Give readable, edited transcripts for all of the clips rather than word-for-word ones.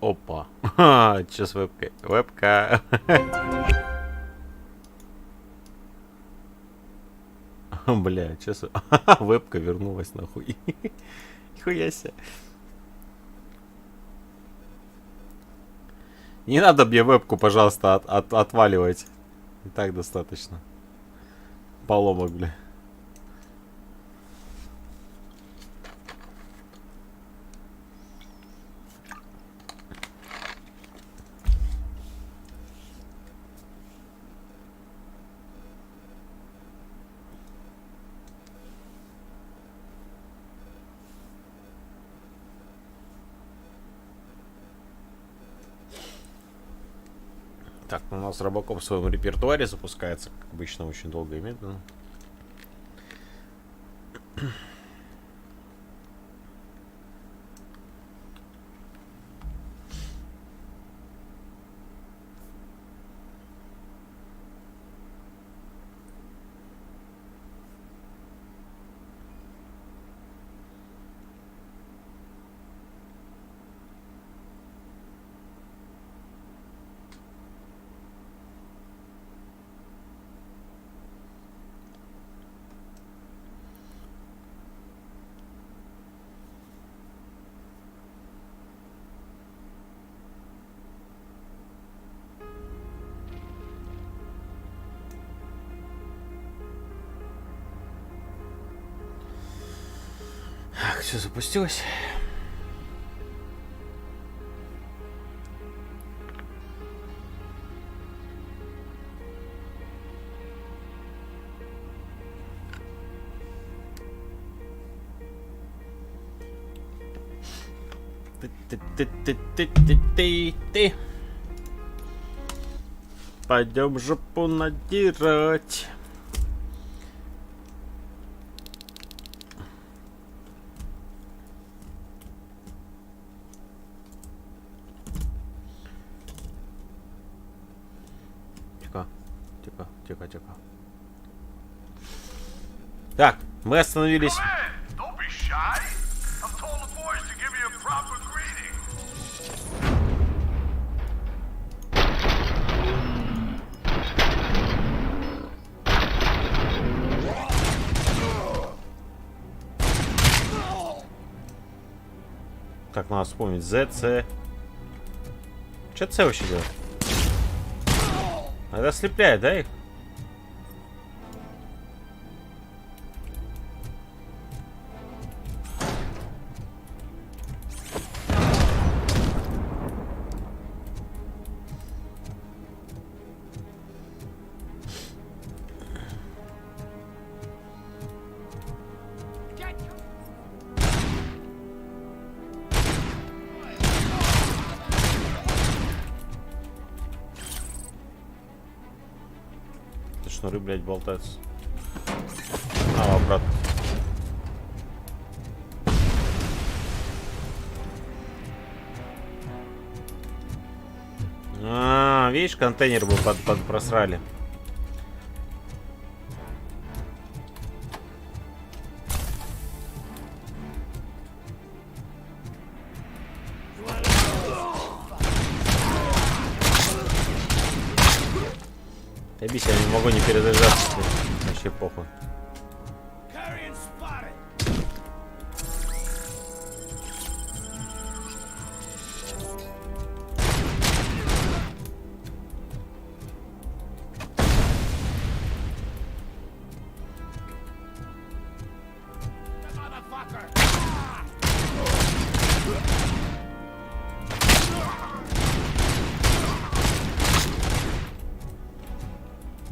Опа. Че с вебкой? Вебка. Бля, че с... Вебка вернулась нахуй. Нихуя себе. Не надо мне вебку, пожалуйста, отваливать. И так достаточно. Поломок, бля. Так, у нас RoboCop в своем репертуаре запускается, как обычно, очень долго и медленно. Так, все запустилось. Ты. Пойдем жопу надирать. Тихо. Так, мы остановились. Так, надо вспомнить. ЗЦ. Что С вообще делает? Это ослепляет, да, их? Шнуры, блядь, болтаются. Обратно. Видишь, контейнер бы просрали. Ебись, я не могу не перезаряжаться. Вообще похуй.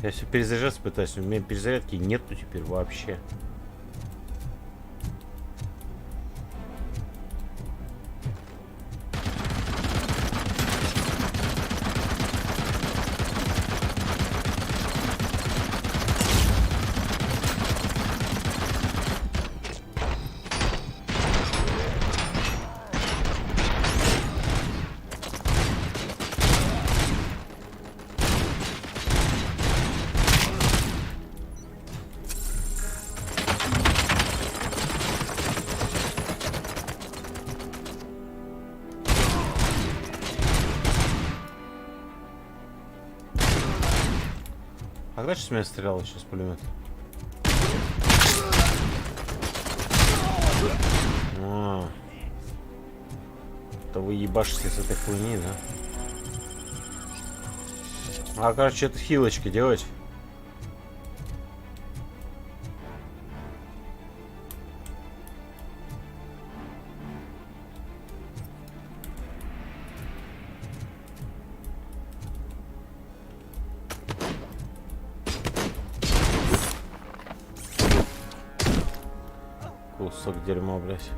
Я все перезаряжаться пытаюсь, у меня перезарядки нету теперь вообще. А кто сейчас меня стрелял сейчас пулемет? Это вы ебашитесь с этой хуйни, да? А, короче, это хилочки делать. Кусок дерьма, блядь.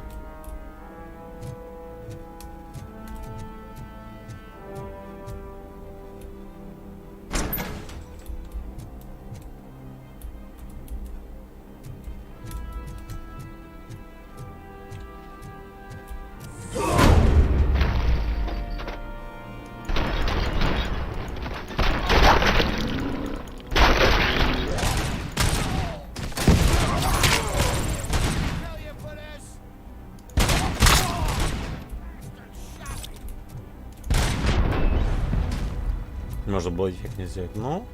Можно было эффект не сделать, но...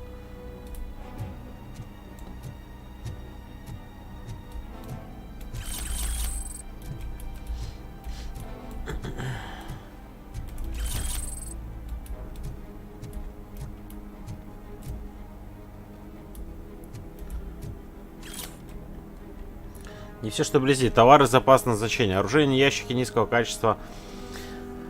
Не все, что вблизи. Товары запасного назначения. Оружейные ящики низкого качества.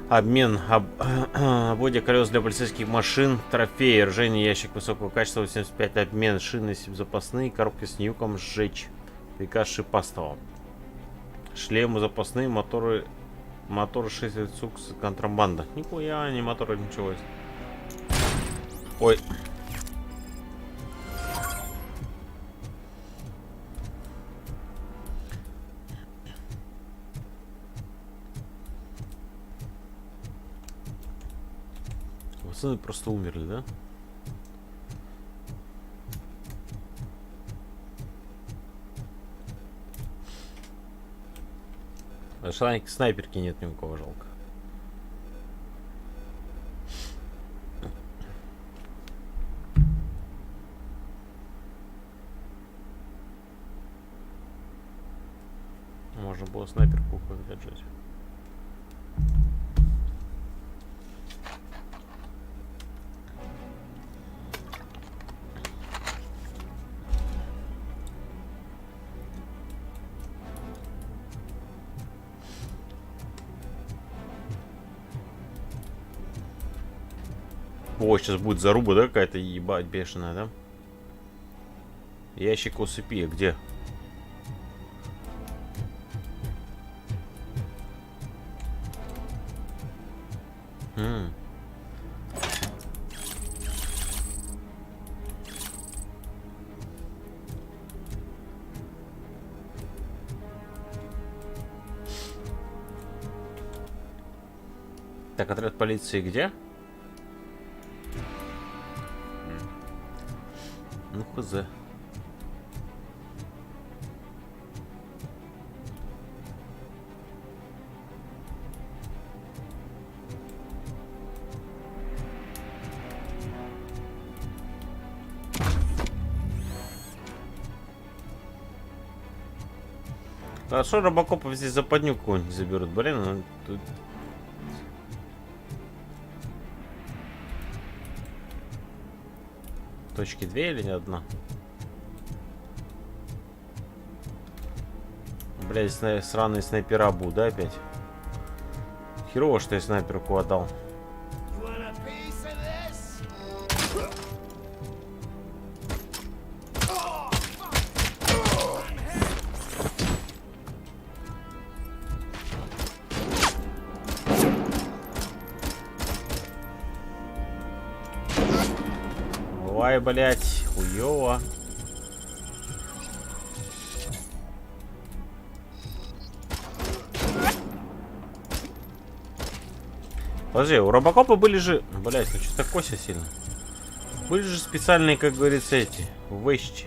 Обмен, обводя колес для полицейских машин, трофеи, оружейный ящик высокого качества, 85, обмен, шины запасные, коробки с нюком, сжечь, приказ шипастого. Шлемы запасные, моторы 6 цукс, контрабанда. Нихуя, не моторы, ничего. Ой. Пацаны просто умерли, да? А снайперки нет ни у кого, жалко. Можно было снайперку как-то отжать. О, сейчас будет заруба, да, какая-то, ебать, бешеная, да? Ящик усыпи, где? Так, отряд полиции где? Ну, хз. А что робокопов здесь западню какую-нибудь заберут? Блин, ну тут... Точки 2 или не одна? Блядь, сраные снайпера будут, да, опять? Херово, что я снайперку отдал. Ой, блять, хуёво. Подожди, у робокопа были же... Блять, ну что такое сильно? Были же специальные, как говорится, эти... вещи.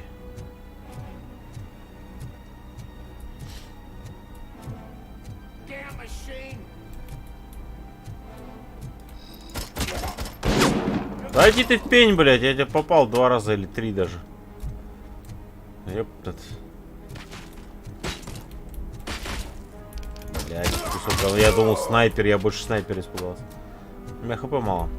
Да иди ты в пень, блядь, я тебя попал 2 раза или 3 даже. Ёптат. Блядь, кусок. Я думал снайпер, я больше снайпер испугался. У меня хп мало.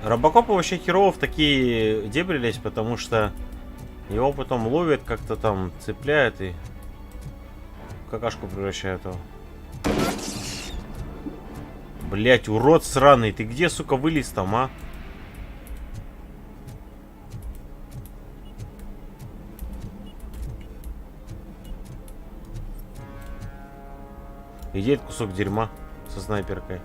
Робокопу вообще херово в такие дебри лезть, потому что его потом ловят, как-то там цепляют и в какашку превращают его. Блять, урод сраный, ты где, сука, вылез там, а? Иди, этот кусок дерьма со снайперкой.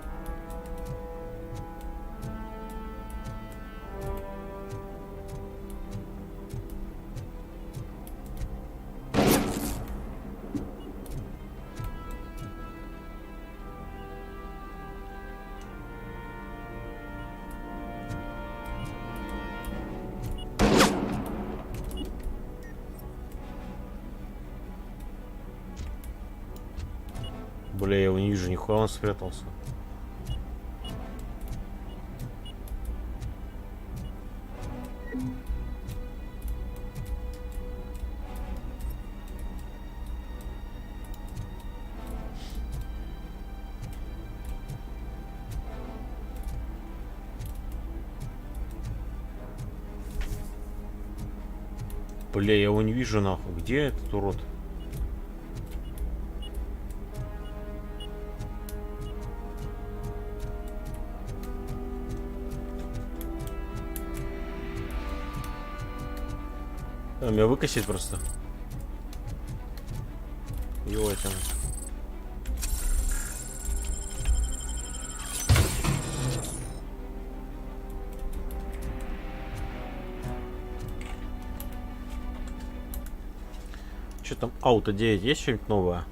Бля, я его не вижу, нихуя он спрятался. Бля, я его не вижу нахуй. Где этот урод? Он меня выкосит просто. Его это. Что там? Ауто 9 есть что-нибудь новое?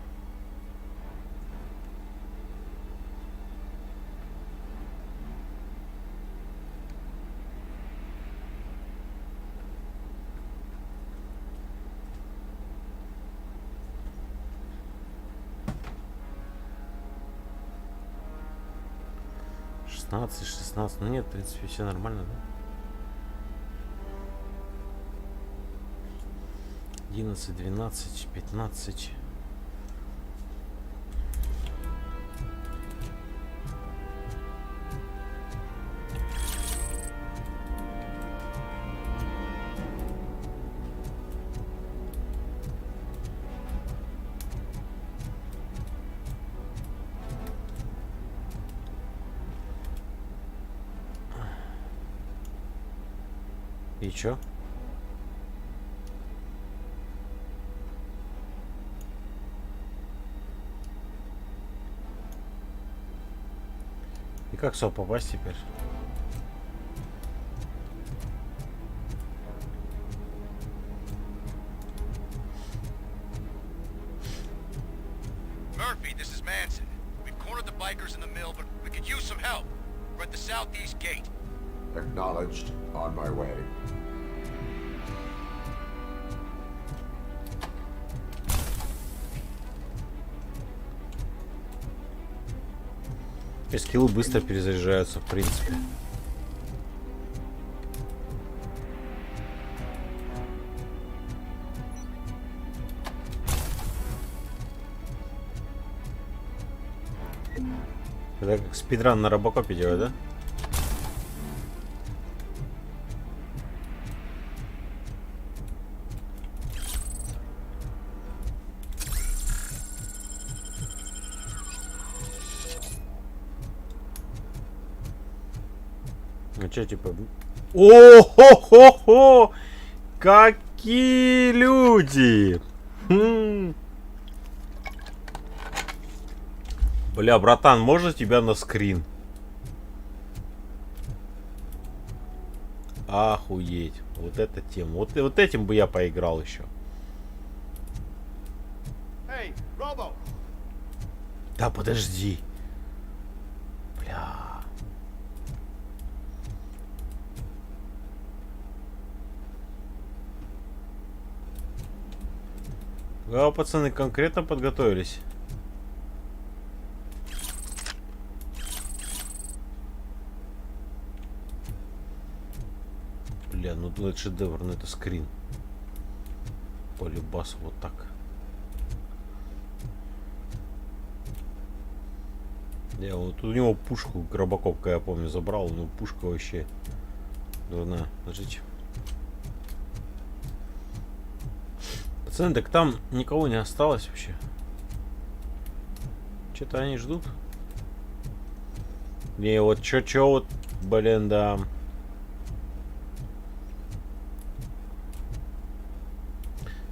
Шестнадцать. Ну нет, в принципе, все нормально, да? 11, 12, 15. И чё? И как сюда попасть теперь? Murphy, this is Manson. We've cornered the bikers in the mill, but we could use some help. We're at the southeast gate. Acknowledged. On my way. И скиллы быстро перезаряжаются, в принципе. Это как спидран на робокопе делать, да? А че, типа... О-хо-хо-хо! Какие люди! Бля, братан, можно тебя на скрин? Охуеть. Вот эта тема. Вот этим бы я поиграл еще. Hey, Robo. Да подожди. Бля. А, пацаны конкретно подготовились. Бля, ну это шедевр, ну это скрин. Полюбас вот так. Я вот у него пушку RoboCop, я помню, забрал, ну пушка вообще дурная. Подождите. Пацаны, так там никого не осталось вообще. Что-то они ждут. Не, вот чё вот, блин, да.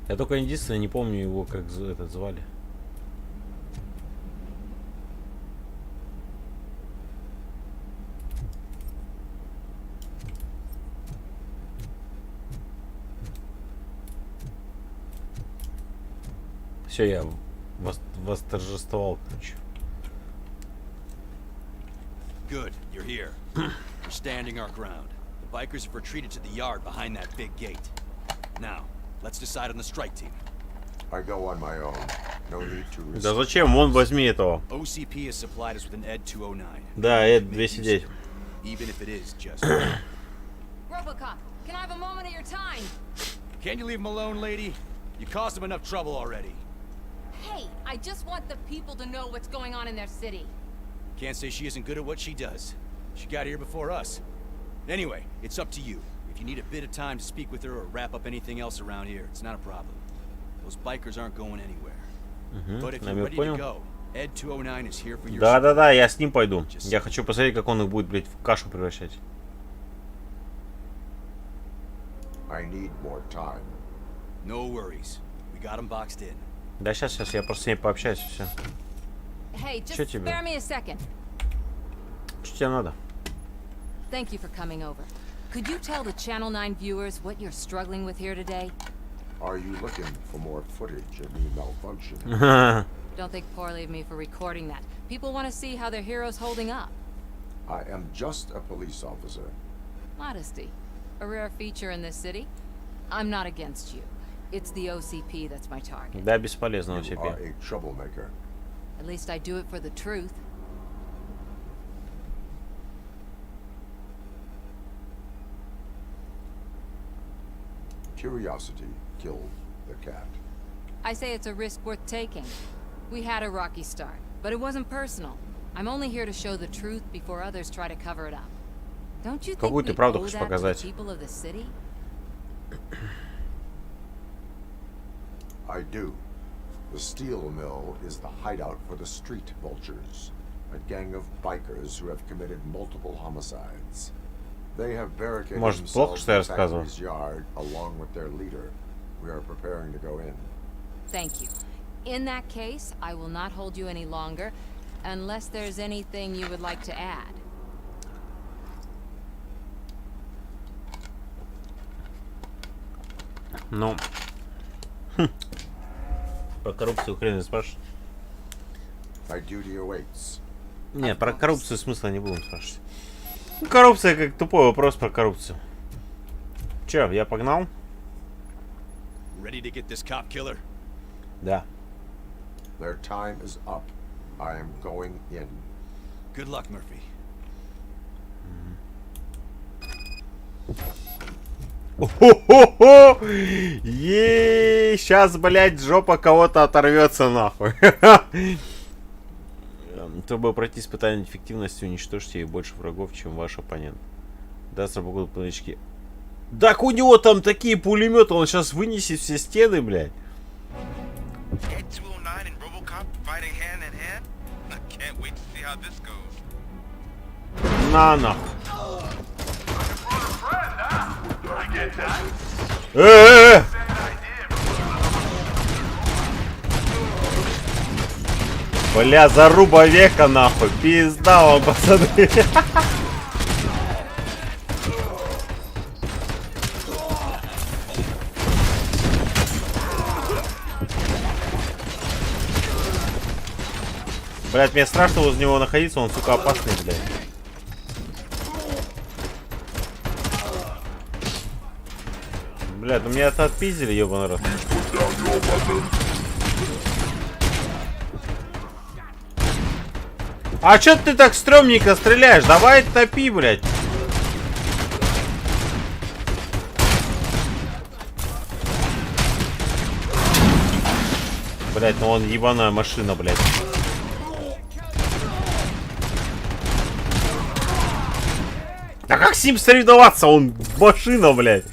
Я только единственное не помню его, как этот звали. Все, я восторжествовал, короче. Good, you're here. We're standing our ground. The bikers have retreated to the yard behind that big gate. Now, let's decide on the strike team. I go on my own. No need to risk. Да зачем? Вон возьми этого. OCP has supplied us with an ED 209. Да, Эд 209. Even if it is just. RoboCop, can I have a moment of your time? Can you leave him alone, lady? You caused him enough trouble already. Hey, I just want the people to know what's going on in their city. Can't say she isn't good at what she does. She got here before us. Anyway, it's up to you. If you need a bit of time to speak with her or wrap up anything else around here, it's not a problem. Those bikers aren't going anywhere. But if you're ready to go, ED 209 is here for your support. Да-да-да, я с ним пойду. Я хочу посмотреть, как он их будет, блядь, в кашу превращать. I need more time. No worries. We got him boxed in. Да, сейчас, я просто с ней пообщаюсь, все. Hey, Чё just тебе? spare me a second. Что тебе надо? Thank you for coming over. Could you tell the Channel 9 viewers what you're struggling with here today? Are you looking for more footage of me malfunction? Don't think poorly of me for recording that. People want to see how their hero's holding up. I am just a police officer. Modesty. A rare feature in this city. I'm not against you. It's the OCP that's my target. Да, бесполезно у You тебя. are a troublemaker. At least I do it for the truth. Curiosity killed the cat. I say it's a risk worth taking. We had a rocky start, but it wasn't personal. I'm only here to show the truth before others try to cover it up. Don't you think Какую we ты правду owe хочешь that to the показать? people of the city? I do. The steel mill is the hideout for the street vultures, a gang of bikers who have committed multiple homicides. They have barricaded Может, плохо, themselves что я in the рассказываю? factory's yard along with their leader. We are preparing to go in. Thank you. In that case, I will not hold you any longer, unless there's anything you would like to add. Ну. Про коррупцию хрен не спрашивать. My duty awaits. Не, про коррупцию смысла не будем спрашивать. Ну, коррупция как тупой вопрос про коррупцию. Че, я погнал? Ready to get this cop killer? Да. Their time is up. I am going in. Good luck, Murphy. О-хо-хо-хо! Еее, сейчас, блядь, жопа кого-то оторвется нахуй. Чтобы пройти испытание эффективности, уничтожьте больше врагов, чем ваш оппонент. Да, сработают планочки. Так у него там такие пулеметы, он сейчас вынесет все стены, блядь. ED 209 and RoboCop fighting hand in hand? I can't wait to see how this goes. На нахуй. Э-э-э! Бля, заруба века нахуй. Пизда вам, пацаны. Блять, мне страшно возле него находиться, он, сука, опасный, блядь. Блядь, ну меня это отпиздили, ёбаный рот. А чё ты так стрёмненько стреляешь? Давай топи, блядь. Блядь, ну он ебаная машина, блядь. Да как с ним соревноваться? Он машина, блядь.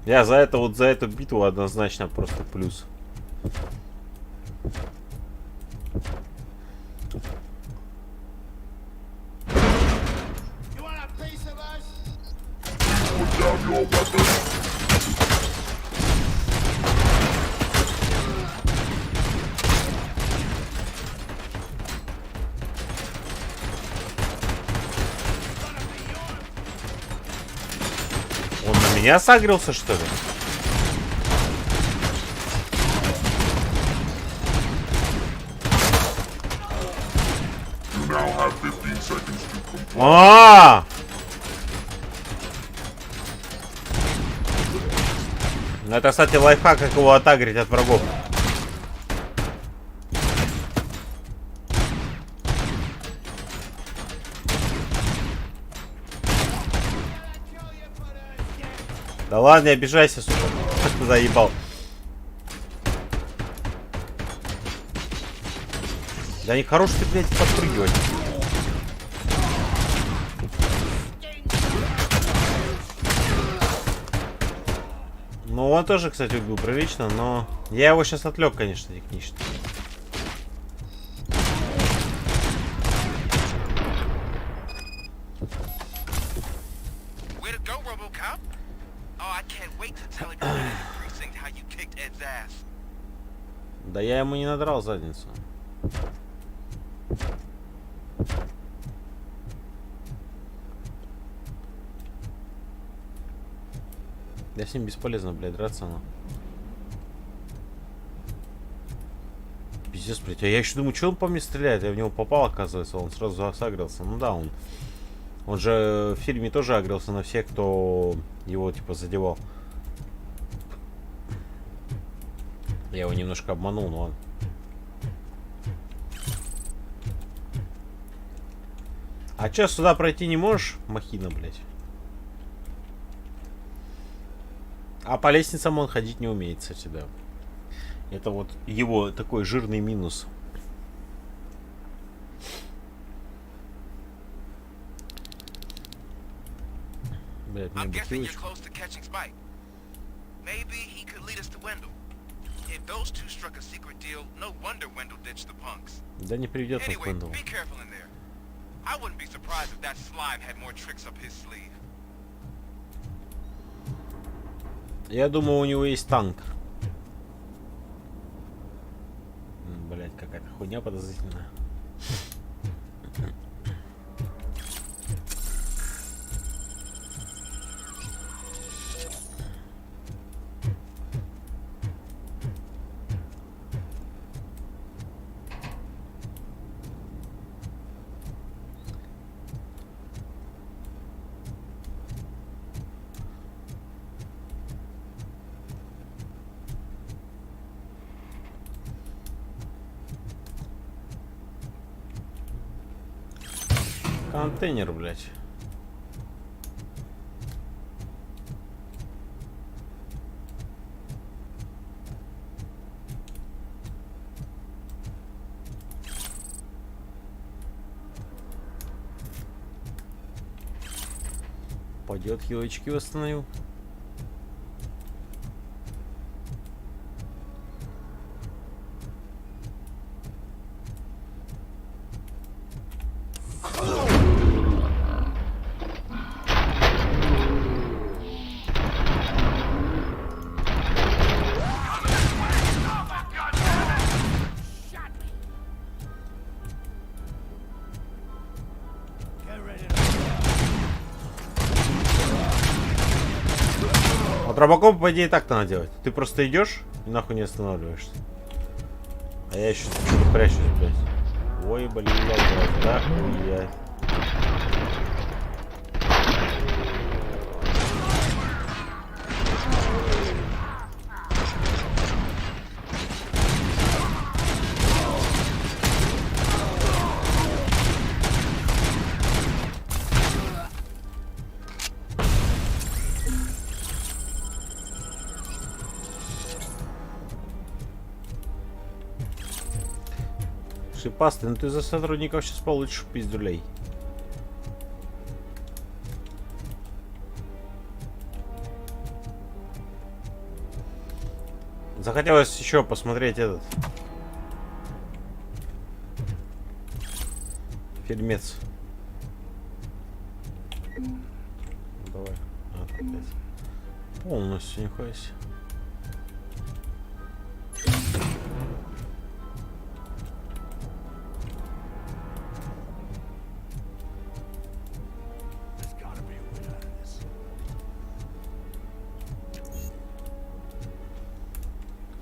Я за это, вот за эту битву однозначно просто плюс. Он на меня сагрился, что ли? А! Это, кстати, лайфхак, как его отагрить от врагов. Да ладно, не обижайся, сука. Заебал. Да не хорош ты, блядь, подпрыгивать. Ну, он тоже, кстати, убил прилично, но... Я его сейчас отвлек, конечно, технично. Way to go, RoboCop. Oh, I can't wait to tell everybody in the precinct how you kicked Ed's ass. Да я ему не надрал задницу. Да с ним бесполезно, блядь, драться, но. Пиздец, блядь. А я еще думаю, что он по мне стреляет? Я в него попал, оказывается. Он сразу сагрился. Ну да, он же в фильме тоже агрился на всех, кто его, типа, задевал. Я его немножко обманул, но ладно. А че, сюда пройти не можешь? Махина, блядь. А по лестницам он ходить не умеет, кстати, да. Это вот его такой жирный минус. Блядь, мне бутылочку. Да не приведет он к Венделу. Я думаю, у него есть танк. Блять, какая-то хуйня подозрительная. Контейнер, блядь. Пойдет, елочки восстановил. RoboCop, по идее, так-то надо делать. Ты просто идешь и нахуй не останавливаешься. А я еще что-то прячусь, блядь. Ой, блядь, да хуя. пасты, ну ты за сотрудников сейчас получишь пиздюлей. Захотелось еще посмотреть этот фильмец. Давай. Полностью, нихуя себе.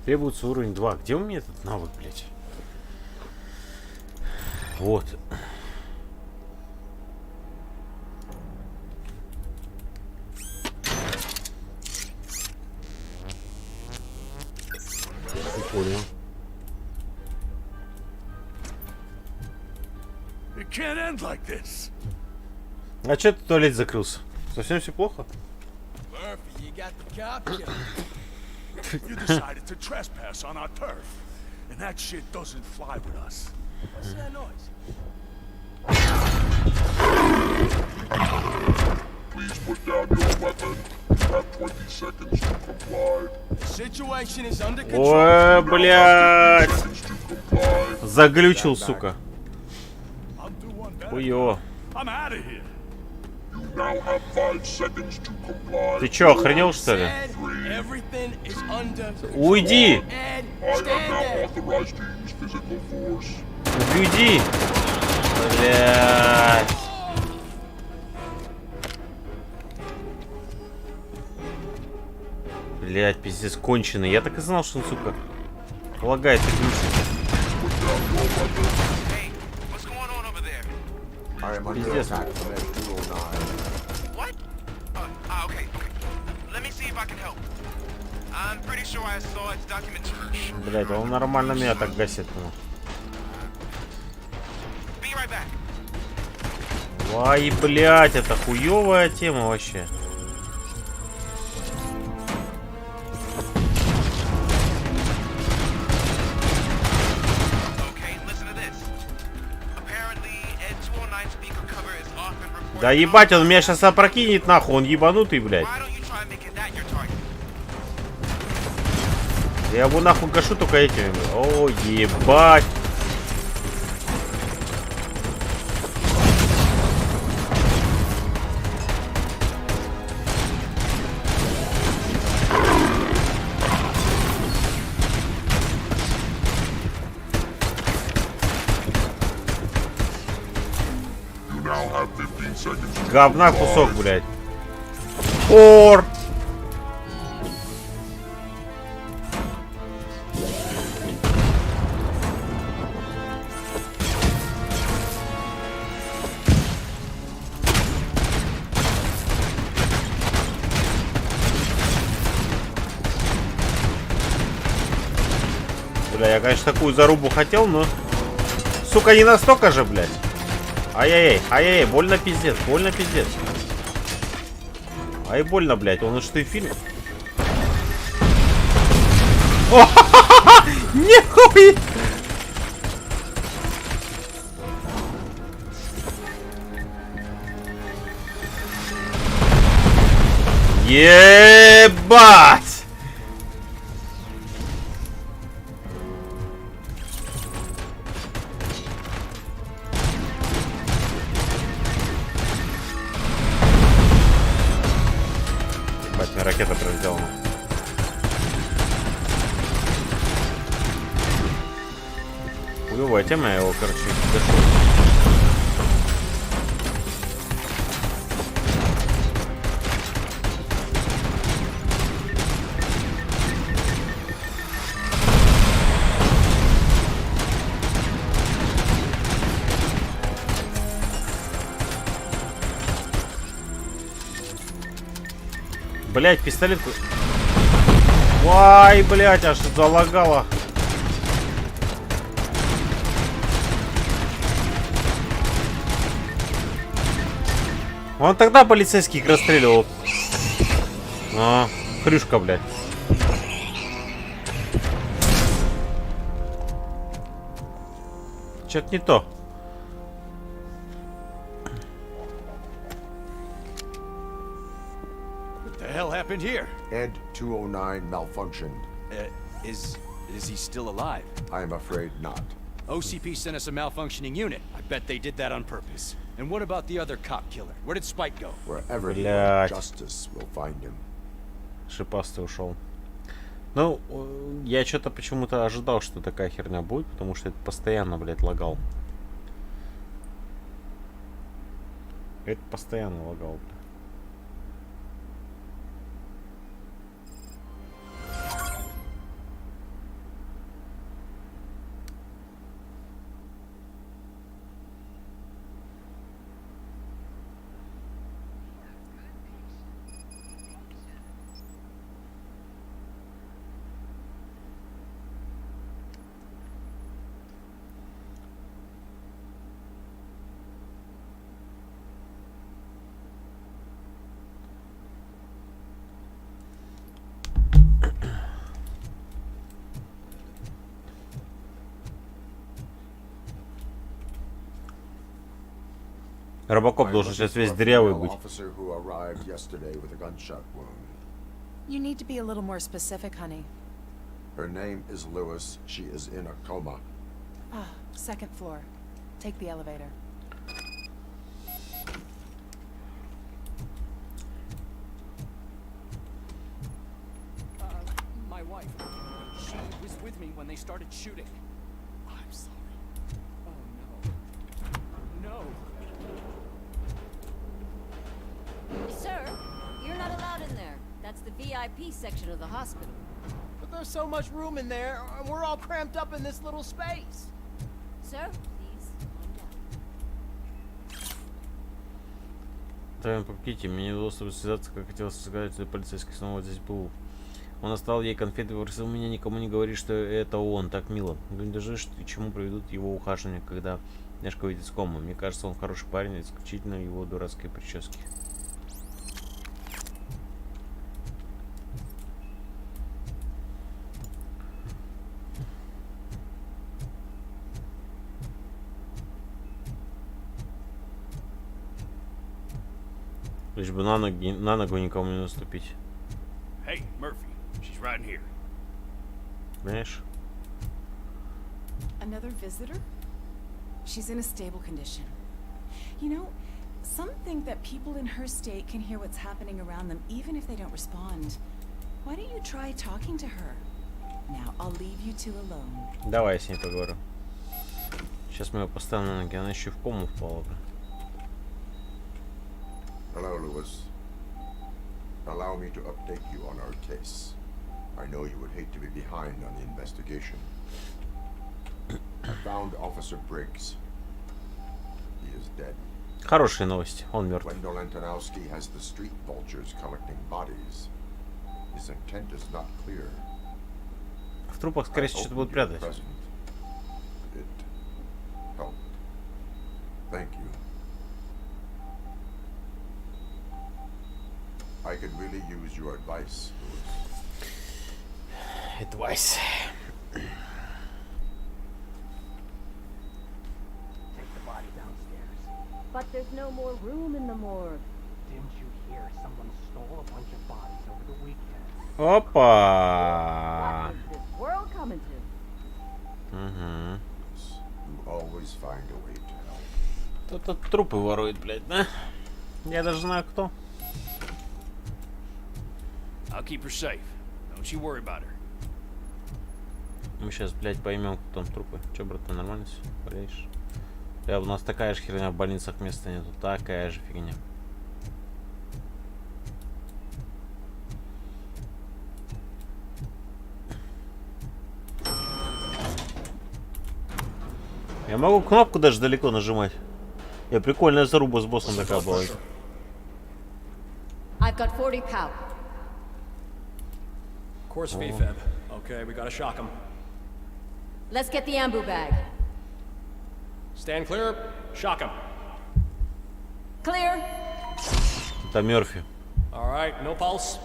Требуется уровень 2. Где у меня этот навык, блядь? Вот. Не понял. А че ты в туалет закрылся? Совсем все плохо? You decided to trespass on our turf, and that shit doesn't fly with us. What's that noise? Please put down your weapon. You have 20 seconds to comply. Situation is under control. Ой, блядь! Seconds to comply. Заглючил, сука. I'll do one better. Хуё. I'm out of here. You now have 5 seconds to comply. Ты чё, охренел, что ли? Everything is under control. Уйди! Ed, I am stand now there. authorized to use physical force. Уйди! Блядь! Блядь, пиздец, конченый. Я так и знал, что он, сука, лагает и глючит. Hey, what's going on over there? I am under Пиздец. attack from Ed 209. What? Okay. Let me see if I can help. I'm pretty sure I saw its documentation. Блядь, он нормально меня так гасит. Ну. Be right back. Ай, блядь, это хуёвая тема вообще. Okay, listen to this. Apparently, Ed 209 speaker cover is often reported. Да ебать, он меня сейчас опрокинет нахуй, он ебанутый, блядь. Why don't you try making that your target? Я его нахуй гашу только этими. О, ебать. You now have 15 seconds to Говна comply. кусок, блядь. Ор! Бля, я, конечно, такую зарубу хотел, но... Сука, не настолько же, блядь. Ай-яй-яй, больно пиздец, больно пиздец. Ай, больно, блядь, он что и фильм. О, нихуя! Ебать! Ебать, мне ракета пролетела. Хуёвая тема, я его, короче, гашу. Блять, пистолет. Ой, блять, аж залагало. Он тогда полицейских расстреливал. А, хрюшка, блядь. Что-то не то. What the hell happened here? Ed 209 malfunctioned. Is he still alive? I am afraid not. OCP sent us a malfunctioning unit. I bet they did that on purpose. And what about the other cop killer? Where did Spike go? Wherever he Блядь. went, justice will find him. Шипастый ушел. Ну, я что-то почему-то ожидал, что такая херня будет, потому что это постоянно, блядь, лагал. Это постоянно лагал, блядь. RoboCop должен сейчас весь дырявый быть. Officer who arrived yesterday with a gunshot wound. You need to be a little more specific, honey. Her name is Lewis. She is in a coma. Ah, second floor. Take the elevator. My wife. She was with me when they started shooting. I'm sorry. Oh no. No. Sir, you're not allowed in there. That's the VIP section of the hospital. But there's so much room in there, and we're all cramped up in this little space. Sir, please, calm down. Тайм покиньте, мне не удалось связаться, как хотелось сказать, что полицейский снова здесь был. Он оставил ей конфеты и попросил меня никому не говорить, что это он, так мило. Не держи, что к чему приведут его ухаживания, когда Няшка выйдет из комы. Мне кажется, он хороший парень, исключительно его дурацкие прически. Лишь бы на ногу никому не наступить. Hey, Murphy. She's right in here. Понимаешь? Another visitor? She's in a stable condition. You know, some think that people in her state can hear what's happening around them even if they don't respond. Why don't you try talking to her? Now, I'll leave you two alone. Давай я с ней поговорю. Сейчас мы ее поставим на ноги, она еще в кому впала. Hello, Lewis. Allow me to update you on our case. I know you would hate to be behind on the investigation. I found Officer Briggs. He is dead. Хорошие новости, он мертв. Wendell Antonowski has the street vultures collecting bodies. His intent is not clear. В трупах, скорее всего, что-то будут прятать. It helped. Thank you. I could really use your advice, Lewis. Advice. Take the body downstairs. But there's no more room in the morgue. Didn't you hear someone stole a bunch of bodies over the weekend? Опа! What is this world coming to? Угу. You always find a way to help. Кто-то трупы ворует, блядь, да? Я даже знаю, кто. I'll keep her safe. Don't you worry about her. Мы сейчас, блядь, поймем, кто там трупы. Че, брат, ты нормально все? Болеешь? У нас такая же херня в больницах, места нету. Такая же фигня. Я могу кнопку даже далеко нажимать. Я прикольная заруба с боссом такая была. I've got 40 pow. Course VFib. Okay, we gotta shock him. Let's get the ambu bag. Stand clear. Shock him. Clear. Это Мерфи. All right, no pulse.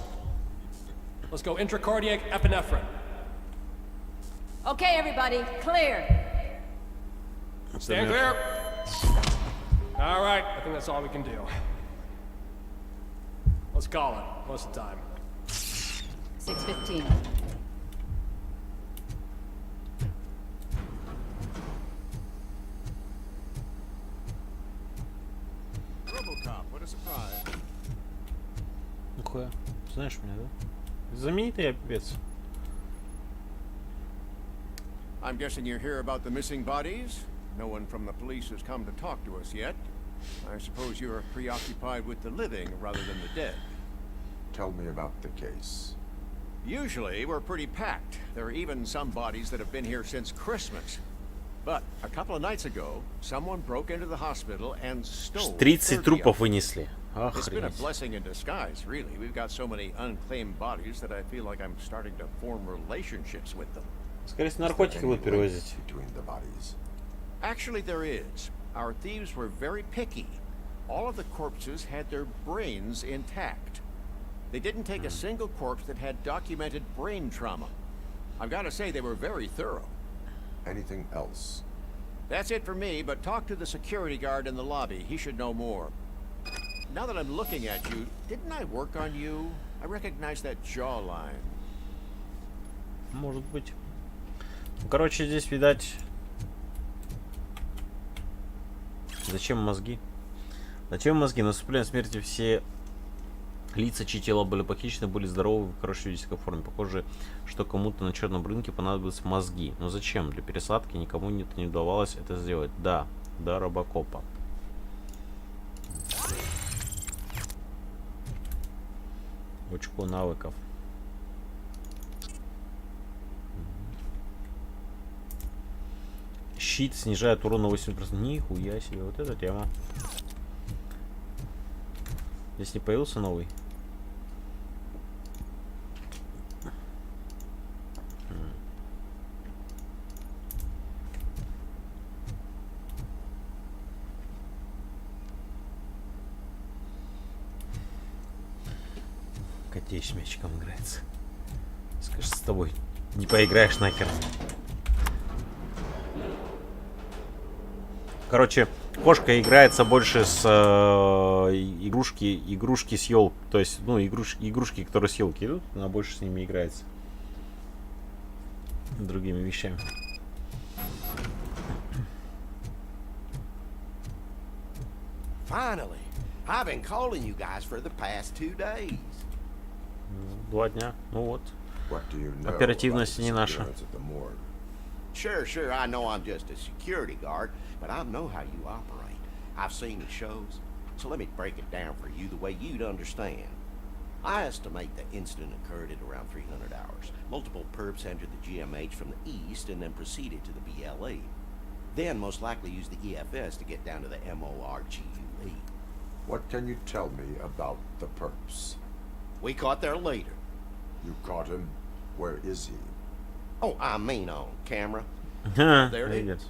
Let's go intracardiac epinephrine. Okay, everybody, clear. Stand clear. All right, I think that's all we can do. Let's call it. What's the time? 6:15. RoboCop, what a surprise. Нихуя. Знаешь меня, да? Знаменитый я певец. I'm guessing you're here about the missing bodies? No one from the police has come to talk to us yet. I suppose you're preoccupied with the living rather than the dead. Tell me about the case. Usually, we're pretty packed. There are even some bodies that have been here since Christmas. But a couple of nights ago, someone broke into the hospital and stole 30 30 трупов of them. вынесли. It's been a Охренеть. blessing in disguise, really. We've got so many unclaimed bodies that I feel like I'm starting to form relationships with them. Скорее всего, Is there наркотики any будут link перевозить. between the bodies? Actually, there is. Our thieves were very picky. All of the corpses had their brains intact. They didn't take a single corpse that had documented brain trauma. I've got to say, they were very thorough. Anything else? That's it for me, but talk to the security guard in the lobby. He should know more. Now that I'm looking at you, didn't I work on you? I recognize that jawline. Может быть. Ну, короче, здесь, видать... Зачем мозги? Зачем мозги? Наступление смерти все лица, чьи тела были похищены, были здоровы в хорошей физической форме. Похоже, что кому-то на черном рынке понадобятся мозги. Но зачем? Для пересадки никому не удавалось это сделать. Да, до робокопа. Очко навыков. Щит снижает урон на 80%. Нихуя себе, вот эта тема. Здесь не появился новый? Котей с мячиком играется. Скажи, с тобой не поиграешь нахер. Короче, кошка играется больше с игрушки с елки. То есть, ну, игрушки, которые с елки идут, она больше с ними играется. Другими вещами. Finally, I've been calling you guys for the past 2 days. 2 дня. Ну вот. What do you know Оперативность about не the наша. disappearance at the morgue? Sure, I know I'm just a security guard, but I know how you operate. I've seen the shows, so let me break it down for you the way you'd understand. I estimate the incident occurred at around 300 hours. Multiple perps entered the GMH from the east and then proceeded to the BLE. Then most likely used the EFS to get down to the MORGUE. What can you tell me about the perps? We caught their leader. You caught him? Where is he? Oh, I mean on camera. There it is.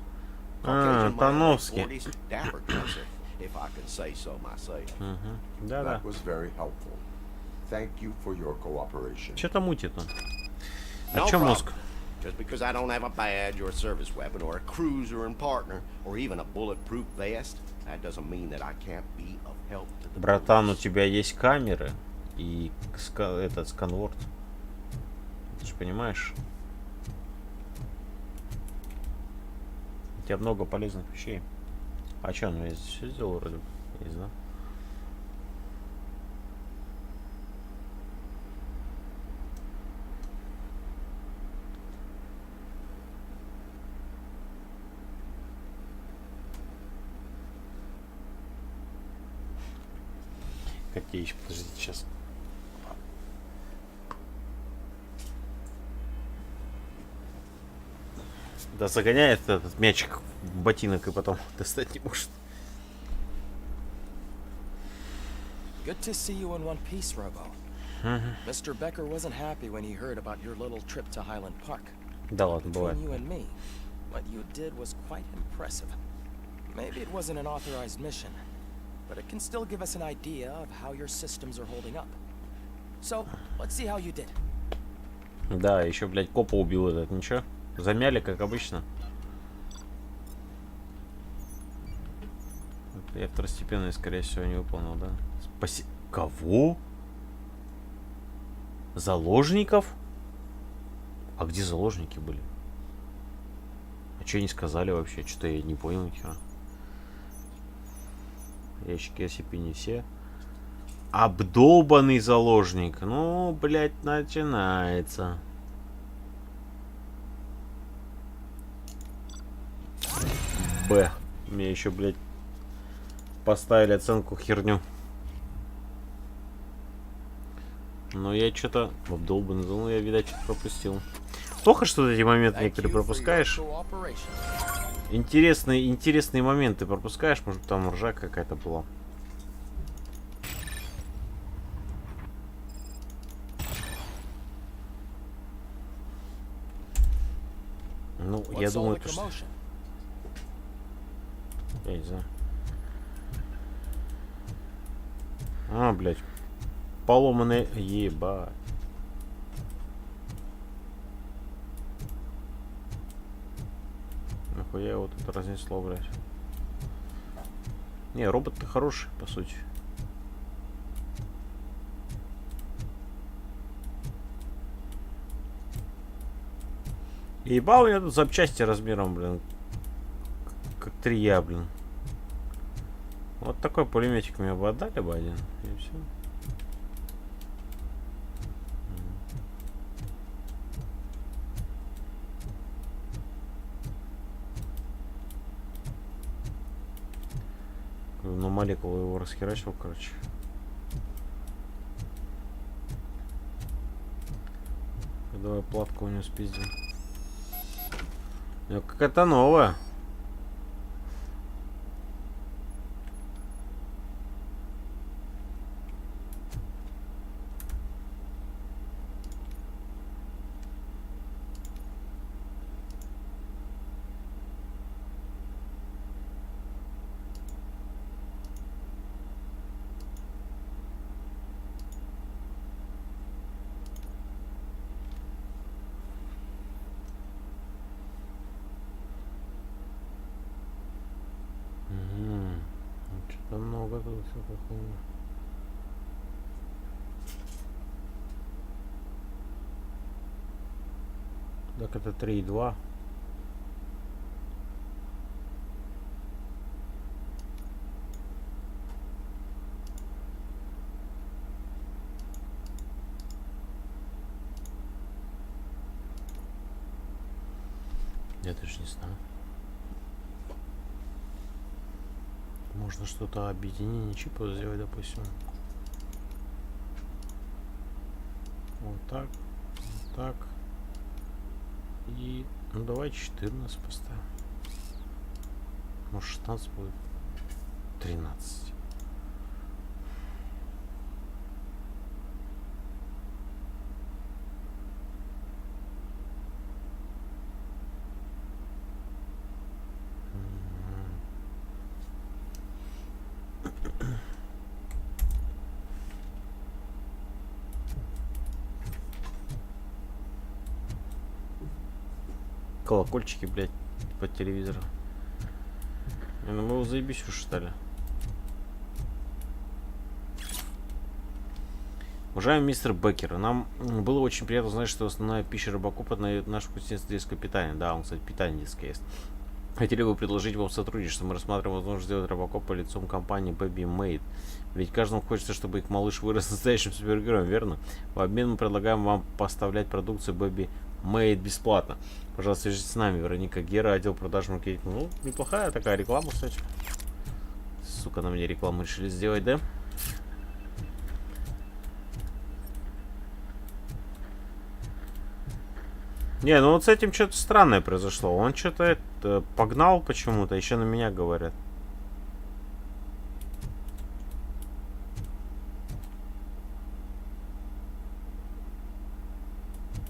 Caucasian man, Тановский. 40s, dapper gunsser, if I can say so myself. Да-да. That was very helpful. Thank you for your cooperation. Что-то мутит он. No А чё problem. мозг? Just because I don't have a badge or a service weapon or a cruiser and partner or even a bulletproof vest, that doesn't mean that I can't be of help to the Братан, у police. тебя есть камеры и этот сканворд. Ты же понимаешь? У тебя много полезных вещей. А чё, ну я здесь все сделал вроде бы. Есть, да? Котеич, подождите сейчас. Да загоняет этот мячик в ботинок и потом достать не может. Good to see you in one piece, Robo. Mr. Becker wasn't happy when he heard about your little trip to Highland Park. Да ладно, бывает. Between you and me, what you did was quite impressive. Maybe it wasn't an authorized mission, but it can still give us an idea of how your systems are holding up. So, let's see how you did. Да, еще, блядь, копа убил этот, ничего? Замяли, как обычно. Я второстепенный, скорее всего, не выполнил, да? Кого? Заложников? А где заложники были? А что они сказали вообще? Что-то я не понял нихера. Ящики SCP не все. Обдолбанный заложник. Ну, блядь, начинается. Б. Мне еще, блядь, поставили оценку херню. Но я что-то обдолбанный. Ну, я, видать, что-то пропустил. Плохо, что эти моменты некоторые пропускаешь. Интересные моменты пропускаешь. Может, там ржа какая-то была. Ну, я думаю, то, что... Я не знаю. А, блядь. Поломанные... Ебать. Нахуя его тут разнесло, блядь. Не, робот-то хороший, по сути. Ебал, у меня тут запчасти размером, блин. Как 3 я, блин. Вот такой пулеметик мне бы отдали бы один. И все. На молекулу его расхерачил, короче. Давай платку у него спиздим. Какая-то новая. Что-то много тут все такого. Так это 3,2. Я даже не знаю. Можно что-то объединение чипов сделать, допустим. Вот так. Вот так. И... Ну, давай 14 поставим. Может, 16 будет. 13. Колокольчики, блядь, под телевизором. Ну, мы его заебись уж, что ли. Уважаемый мистер Беккер, нам было очень приятно знать, что основная пища RoboCop на наше детское питание. Да, он, кстати, питание детское есть. Хотели бы предложить вам сотрудничество. Мы рассматриваем возможность сделать RoboCop по лицом компании Baby Made. Ведь каждому хочется, чтобы их малыш вырос настоящим супергероем, верно? В обмен мы предлагаем вам поставлять продукцию Baby Made бесплатно. Пожалуйста, свяжитесь с нами. Вероника Гера, отдел продаж маркетинга. Ну, неплохая такая реклама, кстати. Сука, на мне рекламу решили сделать, да? Не, ну вот с этим что-то странное произошло. Он что-то погнал почему-то, еще на меня говорят.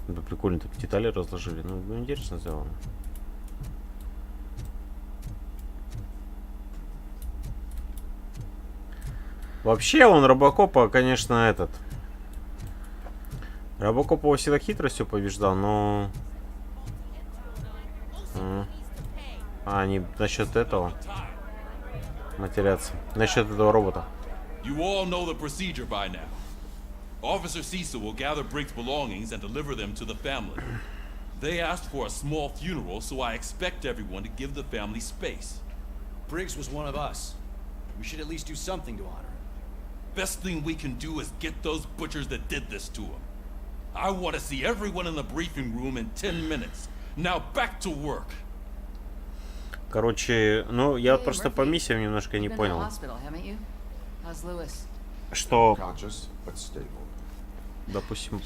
Да прикольно, так детали разложили. Ну, интересно сделано. Вообще он RoboCop'а, конечно, этот. RoboCop его всегда хитростью побеждал, но... А, не насчет этого. матерятся. Насчет этого робота. You all know the procedure by now. Officer Cecil will gather Briggs' belongings and deliver them to the family. They asked for a small funeral, so I expect everyone to give the family space. Briggs was one of us. We should at least do something to honor him. Best thing we can do is get those butchers that did this to him. I want to see everyone in the briefing room in 10 minutes. Now back to work. Короче, ну я вот просто по миссиям немножко не понял. Что, допустим,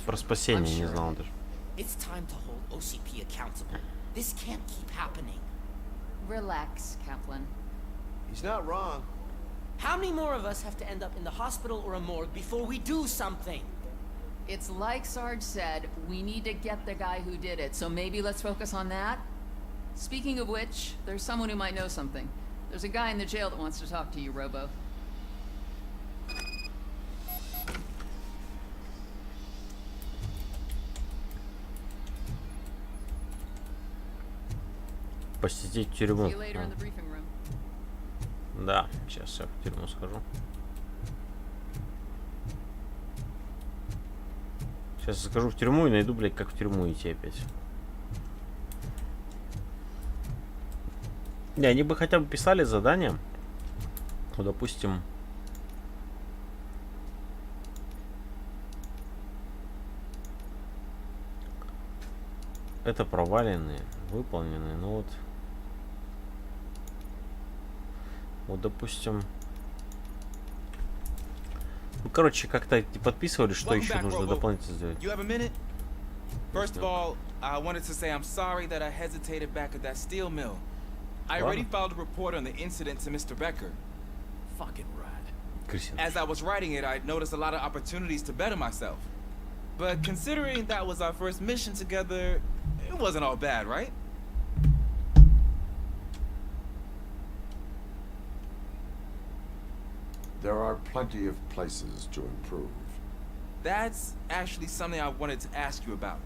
про спасение не знал даже. It's time to hold OCP accountable. This can't keep happening. Relax, Kaplan. He's not wrong. How many more of us have to end up in the hospital or a morgue before we do something? It's like Sarge said, we need to get the guy who did it, so maybe let's focus on that? Speaking of which, there's someone who might know something. There's a guy in the jail that wants to talk to you, Robo. Посетить тюрьму. Да, сейчас я в тюрьму схожу. Сейчас схожу в тюрьму и найду, блядь, как в тюрьму идти опять. Не, они бы хотя бы писали задания. Ну, допустим... Это проваленные, выполненные, ну вот... Вот, допустим... Ну, короче, как-то подписывали, что еще нужно дополнительно сделать. First of all, I wanted to say I'm sorry that I hesitated back at that steel mill. I already filed a report on the incident to Mr. Becker. Fucking rad. As I was writing it, I noticed a lot of opportunities to better myself. But considering that was our first mission together, it wasn't all bad, right? There are plenty of places to improve. That's actually something I wanted to ask you about.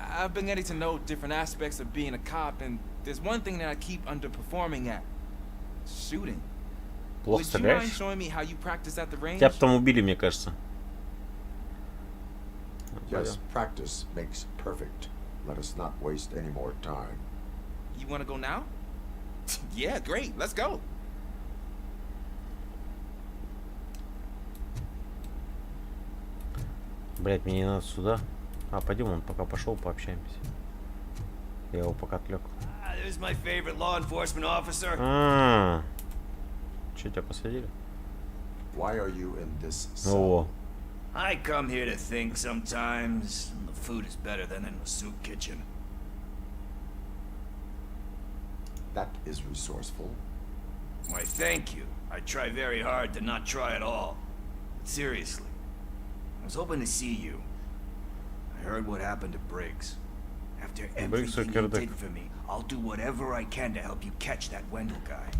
I've been getting to know different aspects of being a cop, and there's one thing that I keep underperforming at. Shooting. Would you mind showing me how you practice at the range? Тебя потом убили, мне кажется. Yes, practice makes perfect. Let us not waste any more time. You want to go now? Yeah, great. Let's go. Блять, мне не надо сюда. А, пойдем, он пока пошел, пообщаемся. Я его пока отвлек. Че, тебя посадили? О. I come here to think sometimes. The food is better than in the soup kitchen. That is resourceful. Why, thank you. I try very hard to not try at all. But seriously, I was hoping to see you. I heard what happened to Briggs. After everything you did for me, I'll do whatever I can to help you catch that Wendell guy.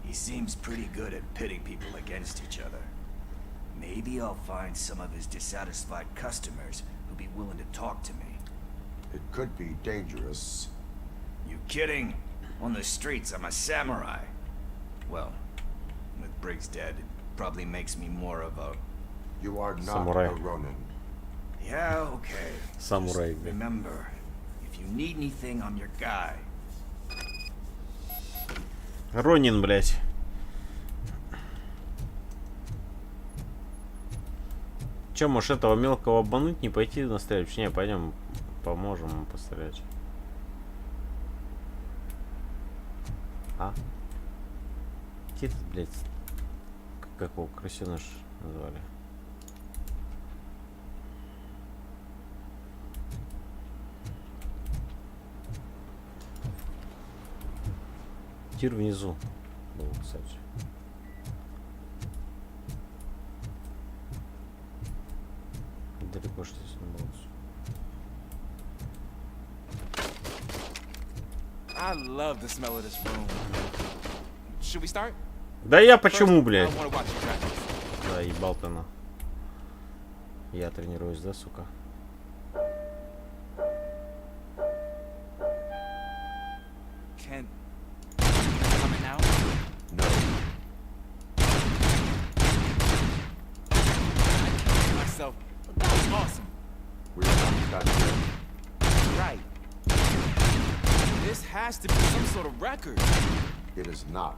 He seems pretty good at pitting people against each other. Maybe I'll find some of his dissatisfied customers who'll be willing to talk to me. It could be dangerous. You kidding? On the streets, I'm a samurai. Well, with Briggs dead, it probably makes me more of a... You are not Samurai. a Ronin. Yeah, okay. Samurai. Just remember, if you need anything, I'm your guy. Ронин, блять. Че, может этого мелкого обмануть, не пойти настрелять? Не, пойдем, поможем ему пострелять. А? Тит, блять. Как его крысеныш назвали? Тир внизу был, кстати. Далеко что здесь не было. I love the smell of this room. Should we start? Да я почему, блядь? I wanna watch you practice. Да, ебал ты на. Я тренируюсь, да, сука? Can come in now? No. has to be some sort of record. It is not.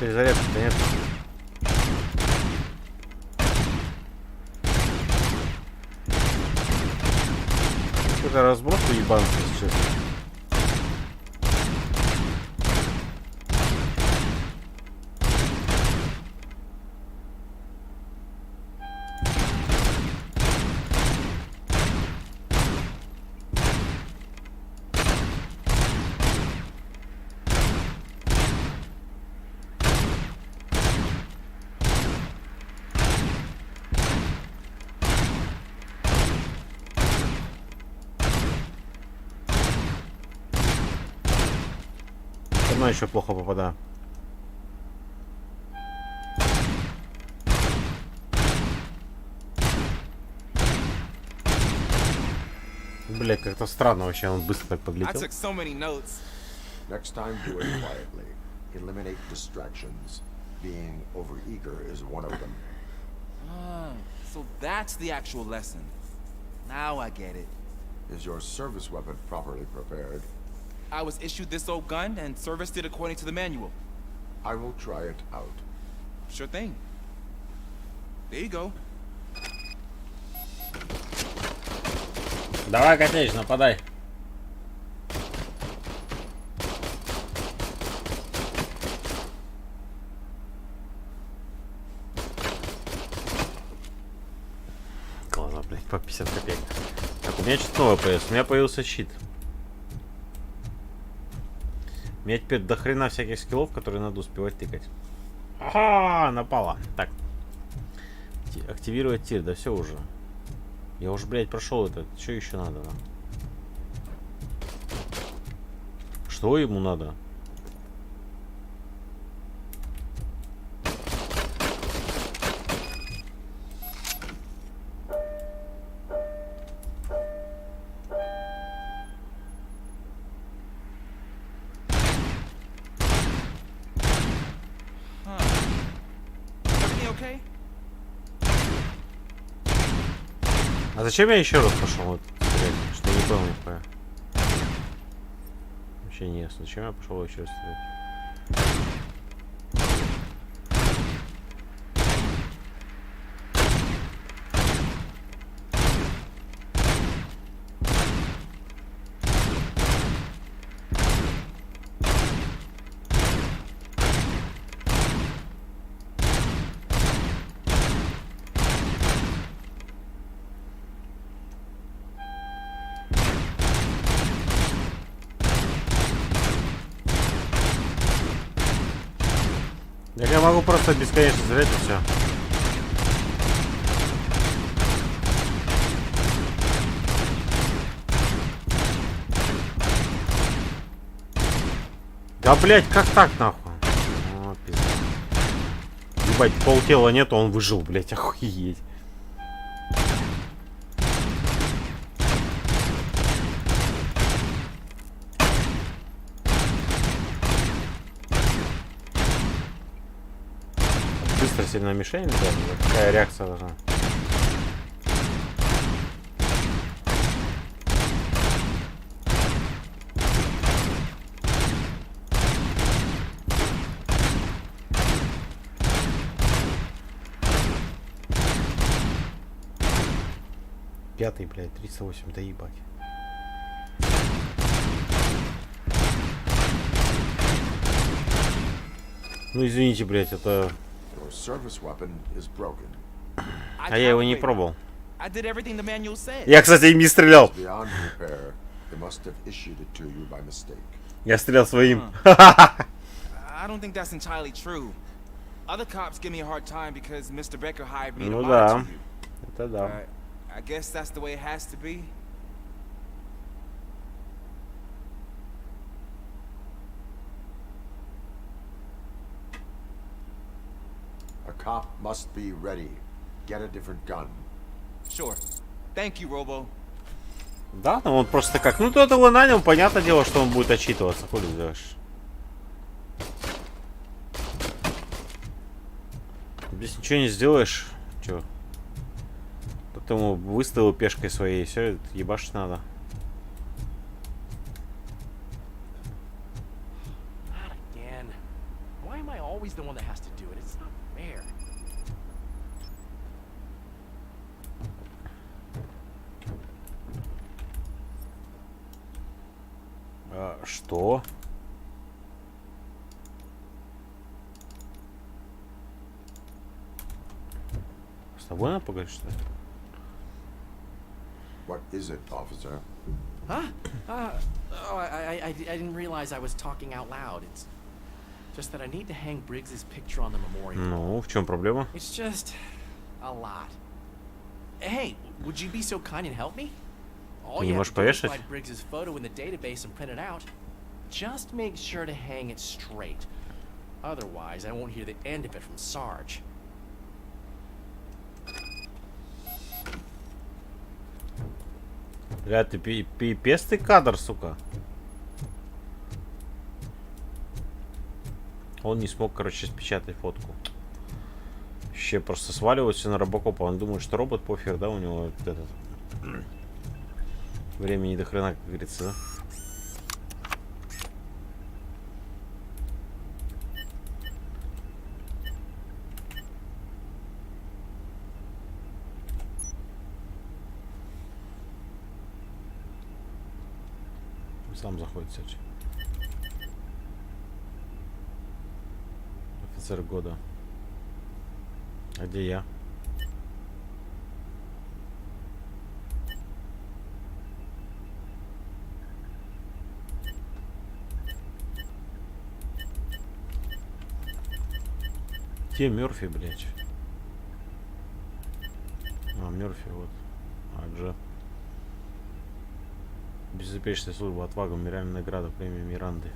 Перезарядки-то нет. Какой-то разброс уебанский, если честно. Но еще плохо попадаю. Бля, как-то странно вообще, он быстро так подлетел. Next time, do it quietly. Eliminate distractions. Being overeager is one of them. Ah, so that's the actual lesson. Now I get it. Is your service weapon properly prepared? I was issued this old gun and serviced it according to the manual. I will try it out. Sure thing. There you go. Давай, Котеч, нападай. Глаза, блядь, по 50 копеек. Так, у меня что-то новое появилось. У меня появился щит. У меня теперь до хрена всяких скиллов, которые надо успевать тыкать. Ага, напала. Так. Активировать тир, да все уже. Я уже, блядь, прошел это. Что еще надо? Что ему надо? А зачем я еще раз пошел? Вот, что не понял нихуя. Вообще не ясно. Зачем я пошел еще раз стрелять? Я могу просто бесконечно стрелять и все. Да блять, как так нахуй? О, пиздец. Ебать, полтела нету, он выжил, блять, охуеть. Сильно мишень, да? Какая реакция должна? Пятый, блядь, 38, да ебать. Ну извините, блядь, это... А я его не пробовал. Я, кстати, им не стрелял. Я стрелял своим. Ну да, это да. A cop must be ready. Get a different gun. Sure. Thank you, Robo. Да, ну он просто как. Ну, тот его нанял, понятное дело, что он будет отчитываться. Хули делаешь? Здесь ничего не сделаешь. Чё? Поэтому выставил пешкой своей, все, ебашить надо. Что? С тобой надо поговорить, что ли? What is it, officer? Huh? I didn't realize I was talking out loud. It's just that I need to hang Briggs's picture on the memorial. Ну, в чем проблема? It's just a lot. Hey, would you be so kind and help me? All you have to do is find Briggs's photo in the database and print it out. Just make sure to hang it straight. Otherwise, I won't hear the end of it from Sarge. Бля, ты пипец кадр, сука. Он не смог, короче, спечатать фотку. Вообще просто сваливается на RoboCop. Он думает, что робот пофиг, да, у него этот... Времени до хрена, как говорится, да? Сам заходит, кстати. Офицер года. А где я? Где Мёрфи, блядь? А, Мёрфи, вот. А, Джо. Безупречная служба, отвага, миральная награда, премия Миранды.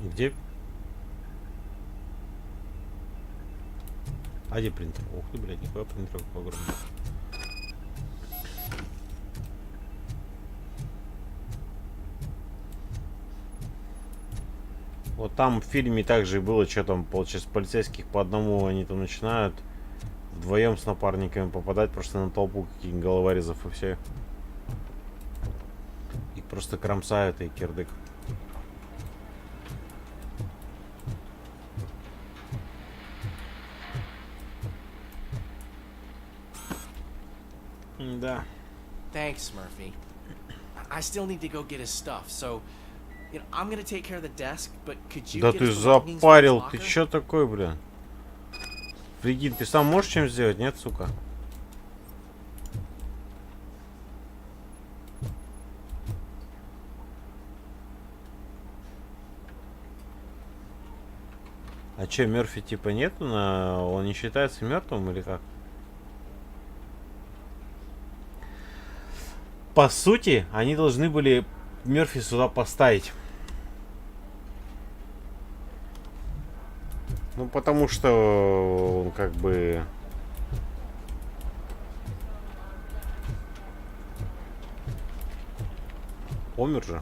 Где? А где принтер? Ух ты, блядь, никакой принтер огромный. Вот там в фильме также было, что там, получается, полицейских по одному они там начинают вдвоем с напарниками попадать просто на толпу каких-нибудь головорезов и все. Их просто кромсают и кирдык. Да. Thanks, Murphy. I still need to go get his stuff, so you know, I'm gonna take care of the desk, but could you Да get ты his belongings запарил, from his ты locker? чё такой, бля? Фригин, ты сам можешь чем сделать, нет, сука? А чё, Мёрфи типа нету на... Он не считается мертвым или как? По сути, они должны были Мёрфи сюда поставить. Ну, потому что он как бы... Умер же.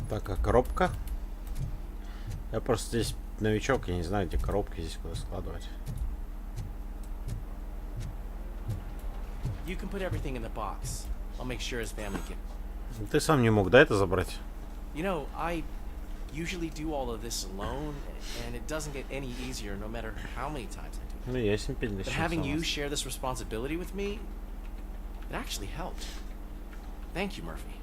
Так, а коробка? Я просто здесь новичок, я не знаю, где коробки, здесь куда складывать. You can put everything in the box. I'll make sure his family get. Ты сам не мог, да, это забрать? You know, I usually do all of this alone, and it doesn't get any easier no matter how many times I do it. Ну, ясен пень. But having you share this responsibility with me, it actually helped. Thank you, Murphy.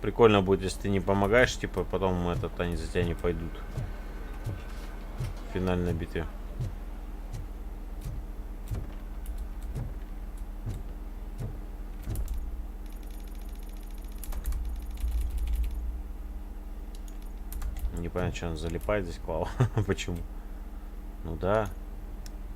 Прикольно будет, если ты не помогаешь, типа, потом они за тебя не пойдут. В финальной битве. Непонятно, что он залипает здесь, Клава. Почему? Ну да.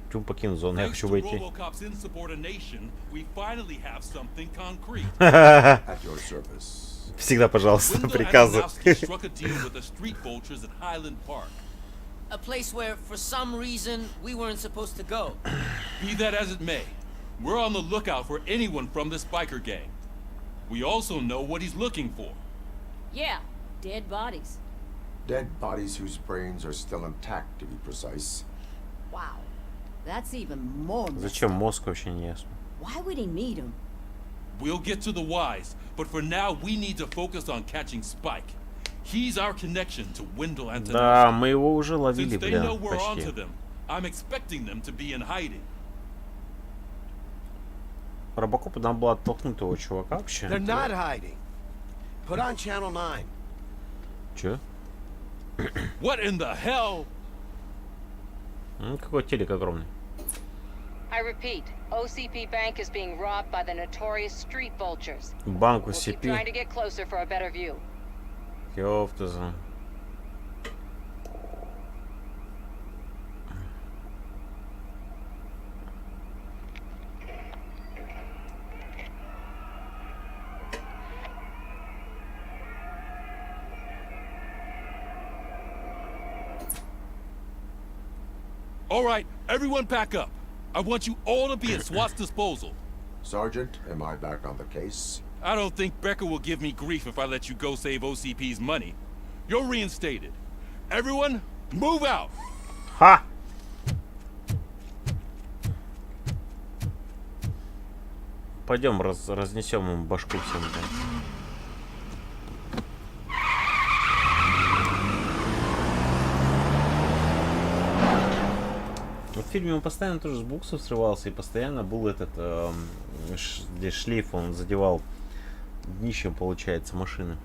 Почему покинул зону? Я хочу войти. RoboCop's insubordination, we finally have something concrete. At your service. Всегда, пожалуйста, Wendell приказы. Adamowski struck a deal with the street vultures at Highland Park. A place where, for some reason, we weren't supposed to go. Be that as it may, we're on the lookout for anyone from this biker gang. We also know what he's looking for. Yeah, dead bodies. Dead bodies whose brains are still intact, to be precise. Wow, that's even more messed Зачем up. мозг вообще не ясно. Why would he need him? We'll get to the whys, but for now we need to focus on catching Spike. He's our connection to Wendell Antonowski. Да, мы его уже ловили, Since they know бля, we're onto почти. them, I'm expecting them to be in hiding. Робокопу надо было оттолкнуть того чувака вообще. They're not hiding. Put on channel 9. Чё? What in the hell? Какой телек огромный. I repeat, OCP Bank is being robbed by the notorious street vultures. Банк We'll keep OCP. trying to get closer for a better view. Ёптаза. All right, everyone pack up. I want you all to be at SWAT's disposal. Sergeant, am I back on the case? I don't think Becker will give me grief if I let you go save OCP's money. You're reinstated. Everyone, move out! Ха! Пойдем разнесем ему башку всем. В фильме он постоянно тоже с буксов срывался и постоянно был этот здесь шлейф, он задевал днищем, получается, машины.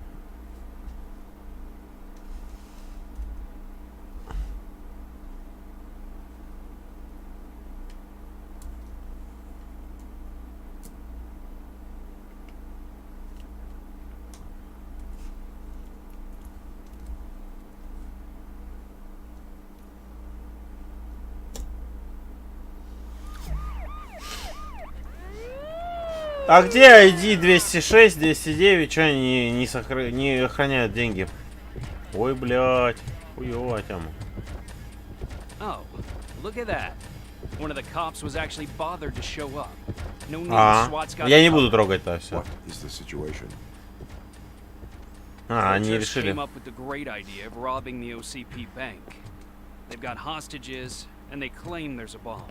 А где ID 206, 209? Че они не охраняют деньги? Ой, блядь. Хуёво тема. Oh, look at that. One of the cops was actually bothered to show up. No need SWAT's got. Я не буду трогать-то всё. What is the situation? Они решили. Came up with the great idea of robbing the OCP bank. They've got hostages, and they claim there's a bomb.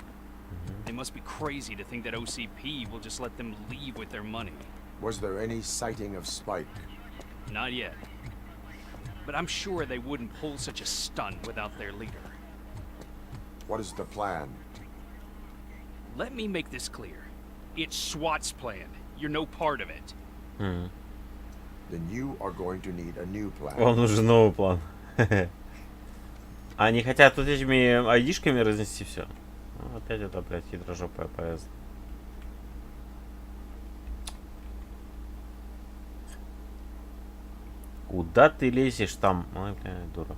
They must be crazy to think that OCP will just let them leave with their money. Was there any sighting of Spike? Not yet. But I'm sure they wouldn't pull such a stunt without their leader. What is the plan? Let me make this clear. It's SWAT's plan. You're no part of it. Then you are going to need a new plan. Вам нужен новый план. Они хотят вот этими айдишками разнести все. Опять это, блядь, хитрожопая поезд. Куда ты лезешь там? Ой, блядь, дура.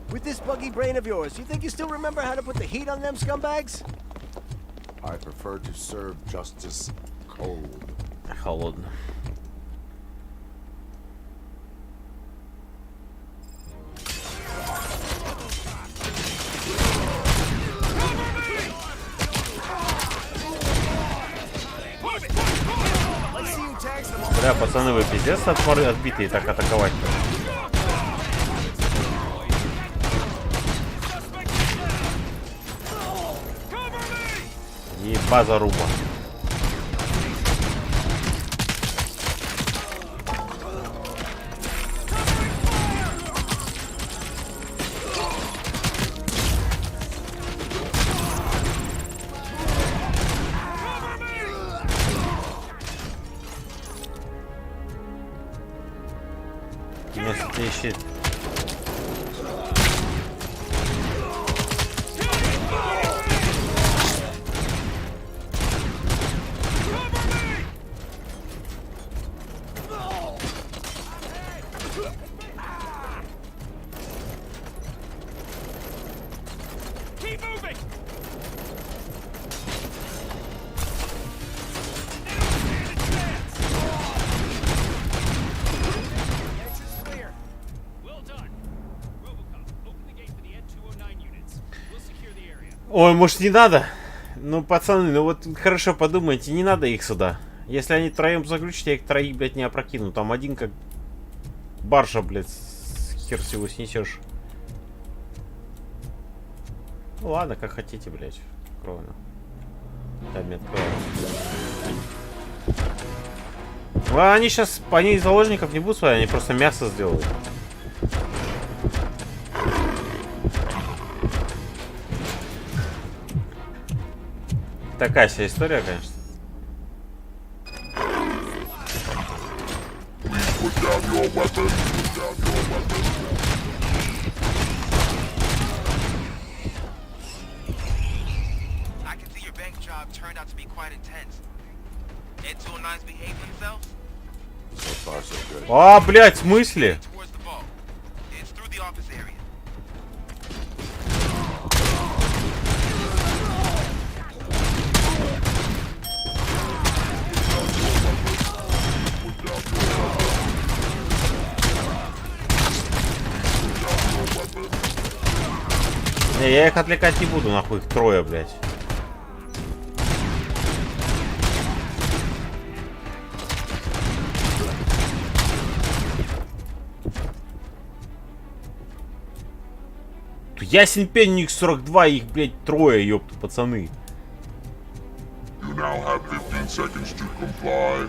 With this buggy brain of yours, you think you still remember how to put the heat on them scumbags? I prefer to serve justice cold. Холодно. Бля, пацаны, вы пиздец отбитые так атаковать. Еба заруба. Щит. Ой, может не надо? Ну, пацаны, ну вот хорошо подумайте, не надо их сюда. Если они троем заключат, я их троих, блядь, не опрокину. Там один как баржа, блядь, хер всего снесешь. Ну ладно, как хотите, блядь. Кровно. Там открою. Ну, они сейчас, они заложников не будут свои, они просто мясо сделают. Такая вся история, конечно. А, блядь, в смысле? Не, я их отвлекать не буду, нахуй, их трое, блядь. Ясен пень, них 42, их, блядь, трое, ёпта, пацаны. You now have 15 seconds to comply.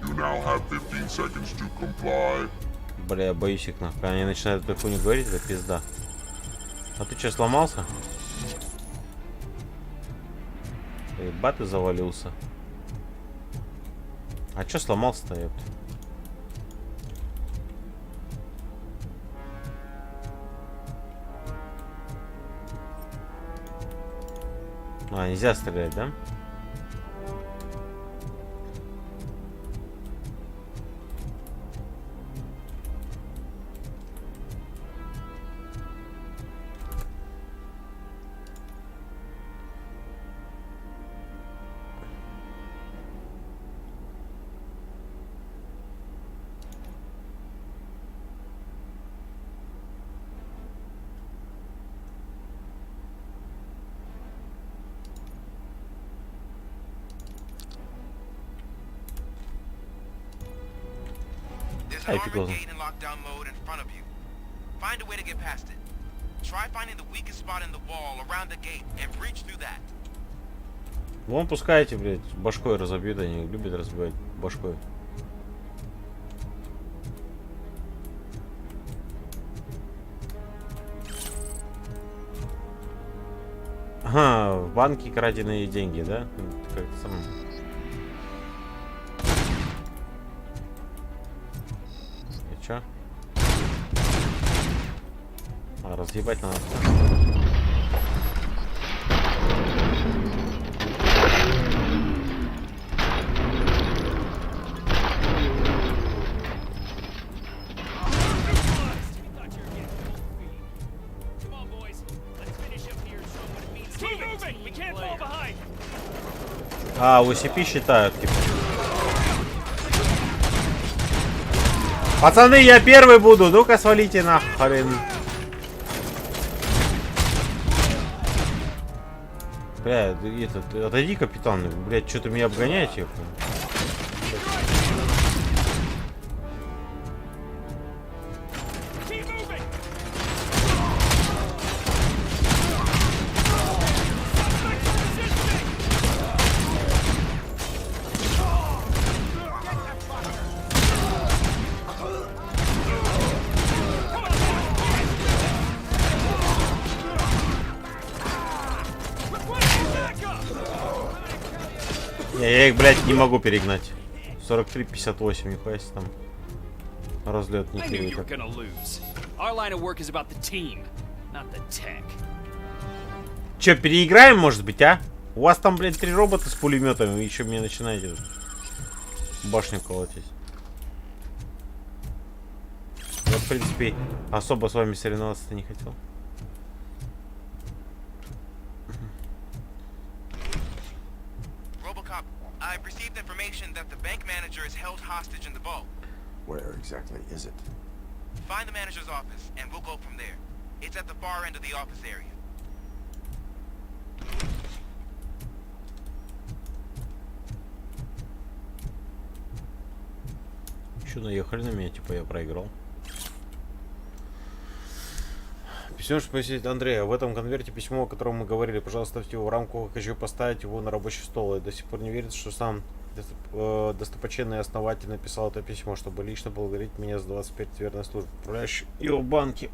You now have 15 seconds to comply. Бля, я боюсь их нахуй. Они начинают эту хуйню говорить, это пизда. А ты что, сломался? Ебать, ты завалился. А чё сломался-то, ёпта? А, нельзя стрелять, да? There's an armored gate in lockdown mode in front of you. Find a way to get past it. Try finding the weakest spot in the wall around the gate and breach through that. Вон пускайте, блядь, башкой разобьют, они любят разбивать башкой. Ага, в банке краденые деньги, да? Как сам... И чё? А, разъебать надо. А, OCP считают, типа. Пацаны, я первый буду. Ну-ка, свалите нахрен. Бля, этот, отойди, капитан. Блядь, что-то меня обгоняете. Я их, блядь, не могу перегнать. 43-58, нихуя себе там. Разлет не кривит. Че, переиграем, может быть, а? У вас там, блядь, 3 робота с пулеметами, вы еще мне начинаете башню колотить. Я, в принципе, особо с вами соревноваться-то не хотел. I've received information that the bank manager is held hostage in the vault. Where exactly is it? Find the manager's office, and we'll go from there. It's at the far end of the office area. Еще наехали на меня, типа я проиграл. Письмо, что посетитель Андрея. В этом конверте письмо, о котором мы говорили. Пожалуйста, ставьте его в рамку. Хочу поставить его на рабочий стол. Я до сих пор не верится, что сам достопочтенный основатель написал это письмо, чтобы лично благодарить меня за 25 лет верной службы. Управляющий его в банке.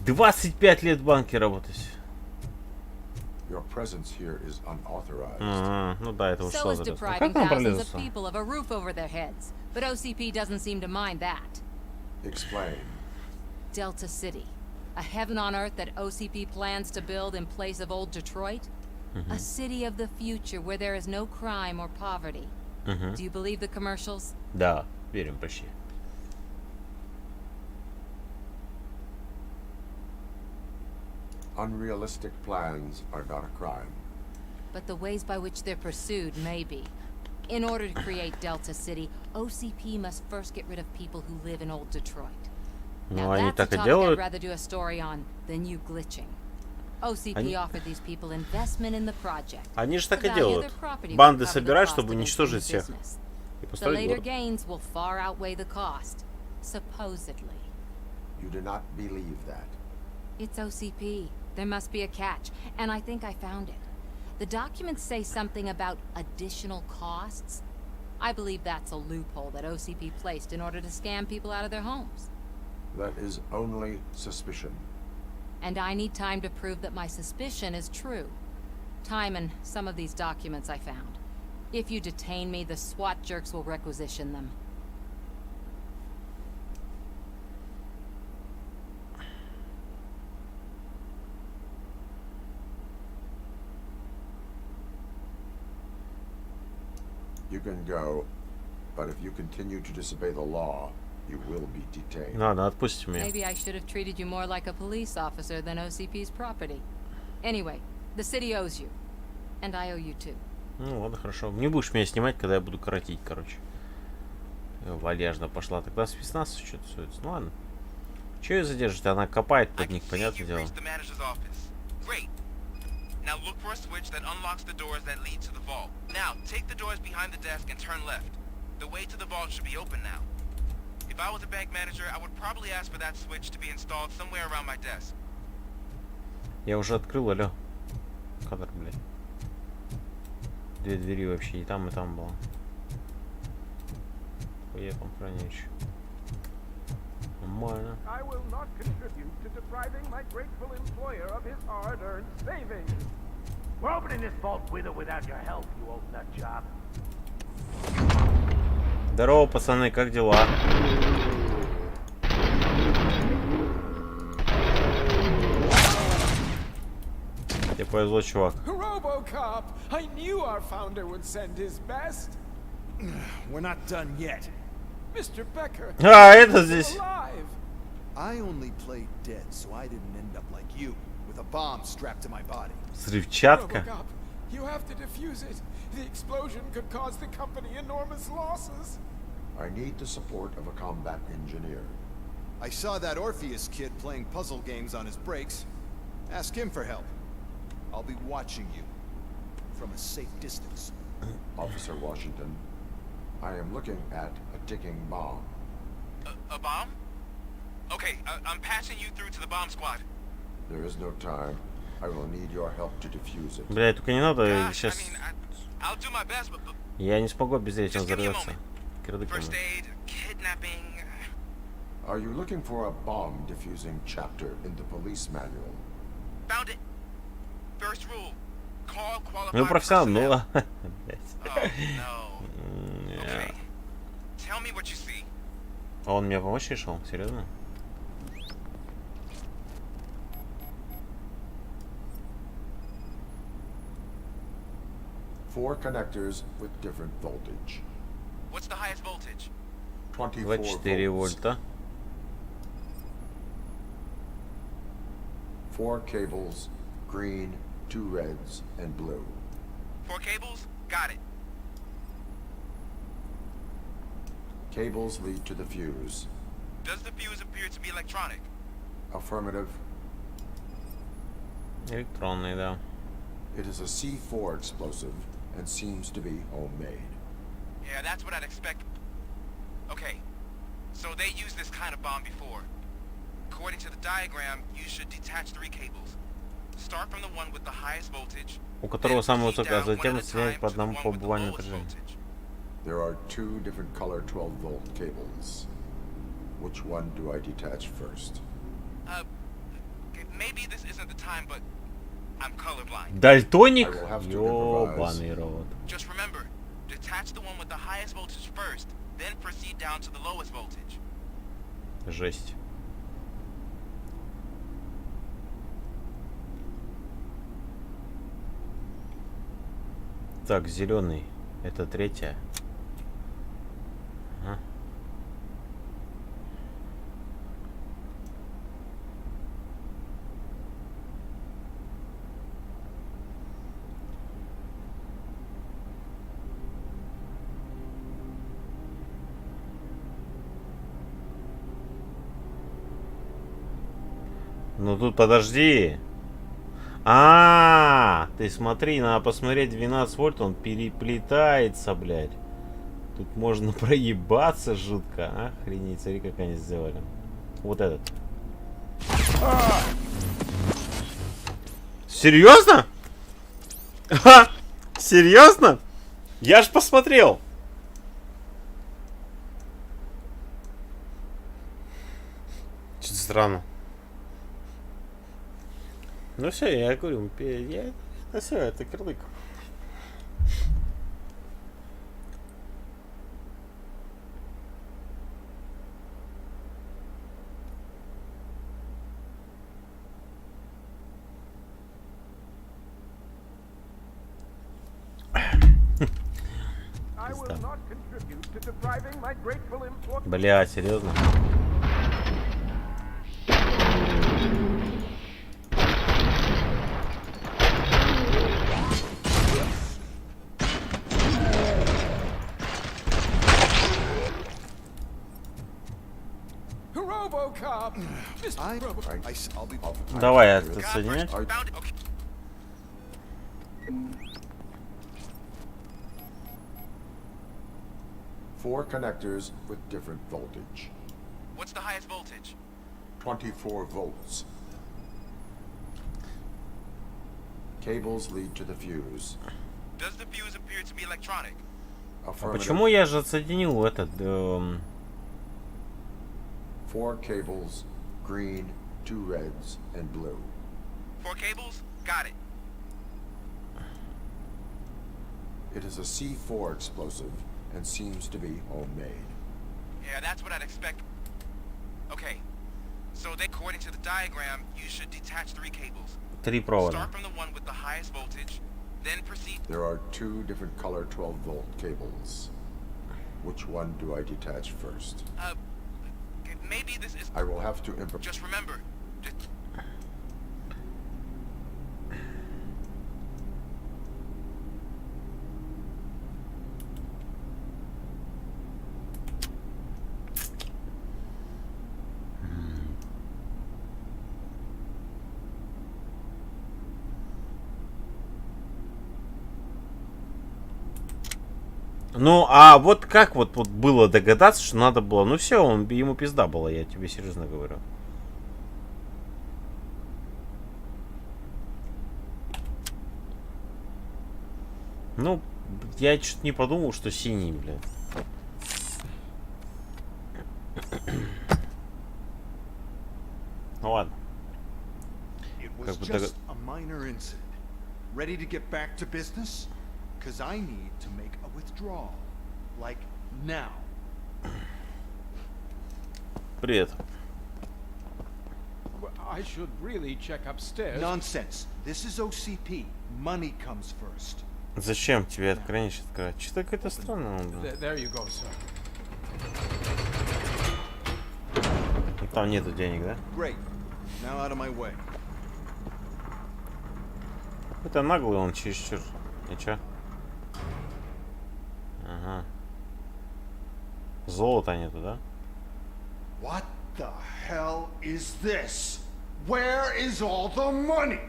25 лет в банке работать. Your presence here is unauthorized. Ну да, это уж So is depriving thousands of people of a roof over their heads. But OCP doesn't seem to mind that. Explain. Delta City. A heaven on earth that OCP plans to build in place of old Detroit? A city of the future where there is no crime or poverty. Do you believe the commercials? Да, верим почти. Unrealistic plans are not a crime. But the ways by which they're pursued may be. In order to create Delta City, OCP must first get rid of people who live in old Detroit. Ну, Now они that's так a и topic делают. I'd rather do a story on than you glitching. OCP offered these people investment in the project. Они же так и The value of делают. their property Банды will cover the собирают, cost чтобы of уничтожить increasing всех. business. И The построить later город. gains will far outweigh the cost, supposedly. You do not believe that. It's OCP. There must be a catch, and I think I found it. The documents say something about additional costs. I believe that's a loophole that OCP placed in order to scam people out of their homes. That is only suspicion. And I need time to prove that my suspicion is true. Time and some of these documents I found. If you detain me, the SWAT jerks will requisition them. You can go, but if you continue to disobey the law, you will be detained. Ладно, отпусти меня. Maybe I should have treated you more like a police officer than OCP's property. Anyway, the city owes you. And I owe you too. Ну ладно, хорошо. Не будешь меня снимать, когда я буду коротить, короче. Вальяжно пошла. Тогда спецназ что-то суется. Ну ладно. Че ее задержит? Она копает под них, понятное дело. Now look for a switch that unlocks the doors that lead to the vault. Now, take the doors behind the desk and turn left. The way to the vault should be open now. If I was a bank manager, I would probably ask for that switch to be installed somewhere around my desk. Я уже открыл, алло. Кадр, блядь. Две двери вообще, и там было. Хуя там хранишь. Нормально. I will not contribute to depriving my grateful employer of his hard-earned savings. We're opening this vault with or without your help, you old nut job. Здорово, пацаны, как дела? Тебе повезло, чувак. RoboCop! I knew our founder would send his best. We're not done yet. Mr. Becker, Это здесь. alive. I only played dead, so I didn't end up like you, with a bomb strapped to my body. Взрывчатка. RoboCop, you have to defuse it. The explosion could cause the company enormous losses. I need the support of a combat engineer. I saw that Orpheus kid playing puzzle games on his breaks. Ask him for help. I'll be watching you from a safe distance. Officer Washington, I am looking at a ticking bomb. A bomb? Okay, I'm passing you through to the bomb squad. There is no time. I will need your help to defuse it. Бля, только не надо сейчас. I'll do my best, but Я не смогу обезвредить, он взорвется. first aid, kidnapping. Are you looking for a bomb defusing chapter in the police manual? Found it. First rule. Call qualified Ну, профессионал. Okay. Tell me what you see. А он мне помочь решил? Серьезно? Four connectors with different voltage. What's the highest voltage? 24 24 volts. вольта. 4 cables, green, 2 reds, and blue. 4 cables? Got it. Cables lead to the fuse. Does the fuse appear appear to be electronic. Affirmative. Электронный, да. It is a C4 explosive and seems to be homemade. Yeah, that's what I'd expect. Okay, so they used this kind of bomb before. According to the diagram, you should detach 3 cables. Start from the one with the highest voltage. У которого самая высокая, а затем соединять по одному по убыванию напряжения. There are 2 different color 12-volt cables. Which one do I detach first? Maybe this isn't the time, but I'm colorblind. Дальтоник? Ёбаный рот. Just remember, detach the one with the highest voltage first, then proceed down to the lowest voltage. Жесть. Так, зеленый. Это 3-я. Ага. Ну тут подожди. Ты смотри, надо посмотреть 12 вольт, он переплетается, блядь. Тут можно проебаться жутко. Охренеть, смотри, как они сделали. Вот этот. Серьезно? Серьезно? Я ж посмотрел. Что-то странно. Ну все, я говорю, это все, это кирлык. Бля, серьезно? RoboCop! Давай отсоединять. Four connectors with different voltage. What's the highest voltage? 24 volts. Cables lead to the fuse. Does the fuse appear to be electronic? А почему я же отсоединил этот? 4 cables, green, 2 reds, and blue. 4 cables? Got it. It is a C4 explosive and seems to be homemade. Yeah, that's what I'd expect. Okay, so according to the diagram, you should detach 3 cables. 3 провода. Start from the one with the highest voltage, then proceed. There are 2 different color 12-volt cables. Which one do I detach first? Maybe this is... I will have to improvise. Just remember. Ну, а вот как вот было догадаться, что надо было? Ну все, ему пизда была, я тебе серьезно говорю. Ну, я что-то не подумал, что синий, блядь. Ну ладно. Как бы Because I need to make a withdrawal. Like now. Привет. I should really check upstairs. Nonsense. This is OCP. Money comes first. Зачем тебе открыть? Что-то какое-то странное. There you go, sir. Там нету денег, да? Great. Now out of my way. Это наглый он чересчур. И чё? Ага. Золота нету, да? What? the hell is this? Where is all the money?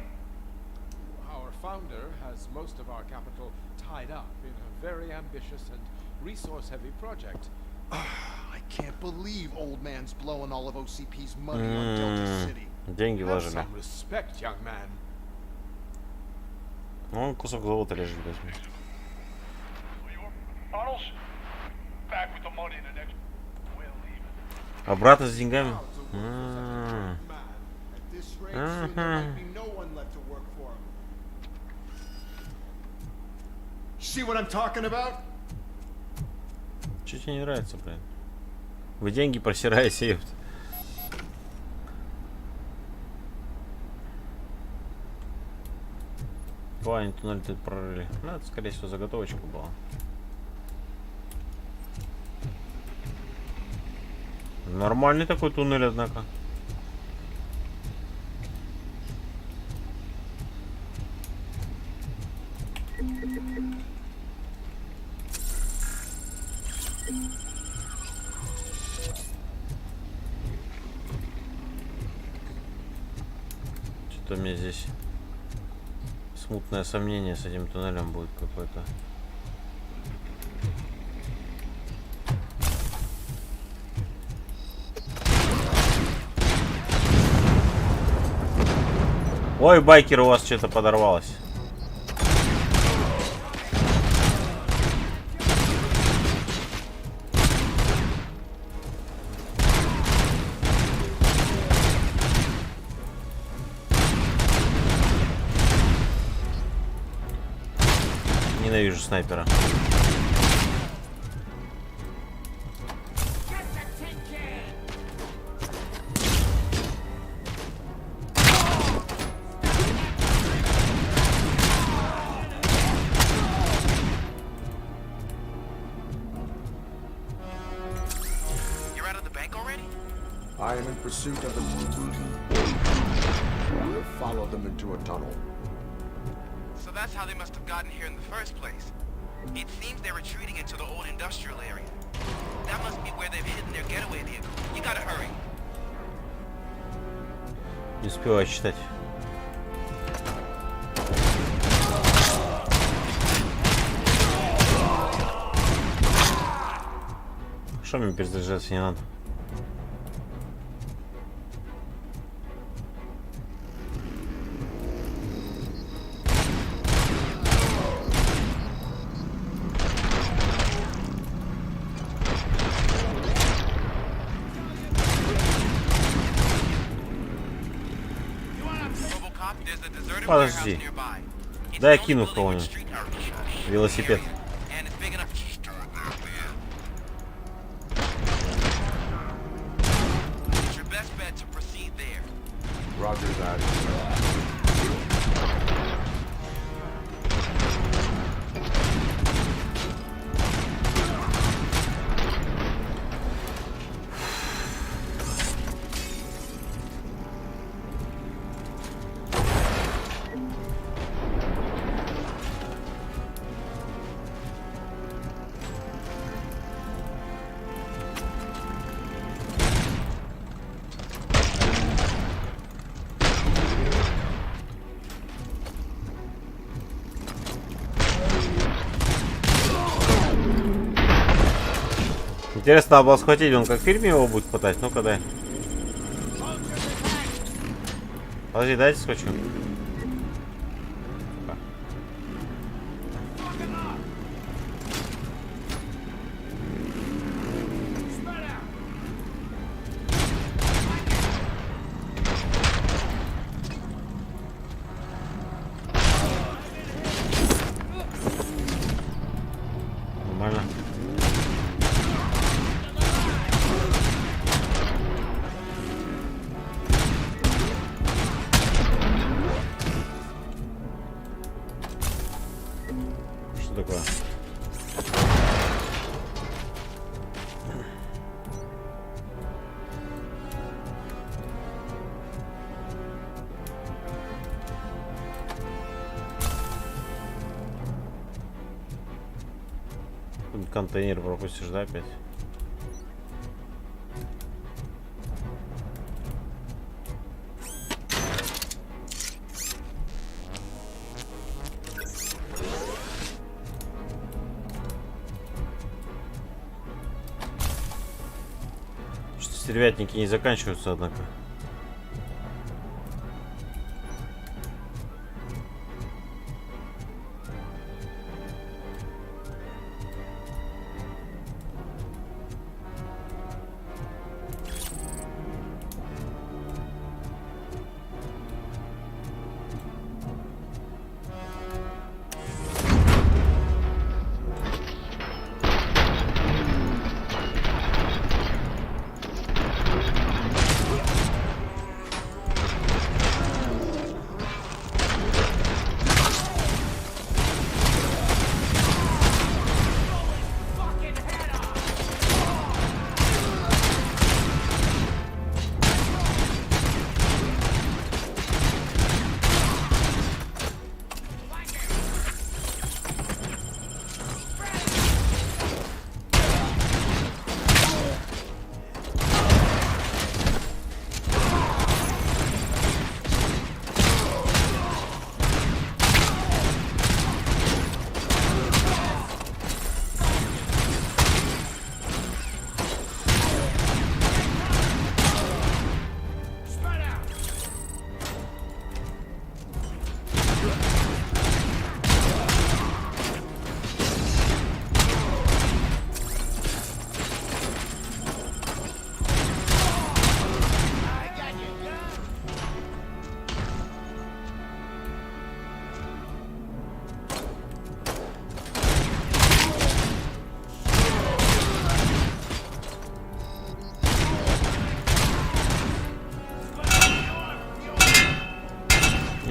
Our founder has most of our capital tied up in a very ambitious and resource-heavy project. I can't believe old man's blowing all of OCP's money on Delta City. Деньги Have вложили. some respect, young man. Вон кусок золота лежит, возьми. Обратно с деньгами? See what I'm talking about? Что тебе не нравится, блин? Вы деньги просираете, ёпт. Они туннель тут прорыли. Ну, это, скорее всего, заготовочка была. Нормальный такой туннель, однако. Что-то мне здесь смутное сомнение с этим туннелем будет какое-то. Ой, байкер, у вас что-то подорвалось. Ненавижу снайпера. I am in pursuit of them. We'll follow them into a tunnel. So that's how they must have gotten here in the first place. It seems they're retreating into the old industrial area. That must be where they've hidden their getaway vehicle. You gotta hurry. Не успеваю читать. Что мне перезаряжаться не надо? Подожди. Да, я кину кого-нибудь. Велосипед. Roger that. Интересно, надо было схватить, он как в фильме его будет пытать? Ну-ка дай. Подожди, дайте скотчу. Нормально. Что такое? Контейнер пропустишь, да, опять? Стервятники не заканчиваются, однако.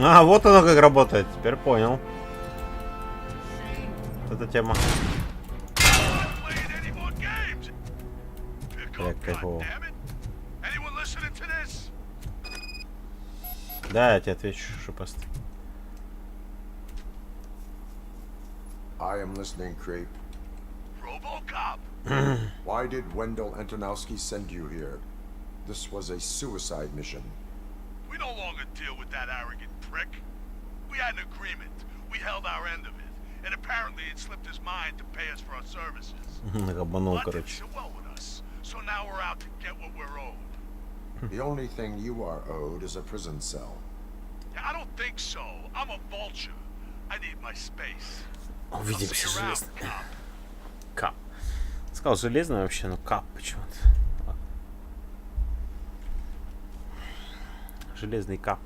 А, вот оно как работает. Теперь понял. Вот эта тема. Так, кайфово. Да, я тебе отвечу, шипастый. I am listening, Creep. RoboCop! Why did Wendell Antonowski send you here? This was a suicide mission. We no longer deal with that arrogant prick. We had an agreement. We held our end of it. And apparently it slipped his mind to pay us for our services. Обманул, короче. Well with us. So now we're out to get what we're owed. The only thing you are owed is a prison cell. I don't think so. I'm a vulture. I need my space. Увидимся, железный. Кап. Сказал железный вообще, но кап почему-то. Железный кап.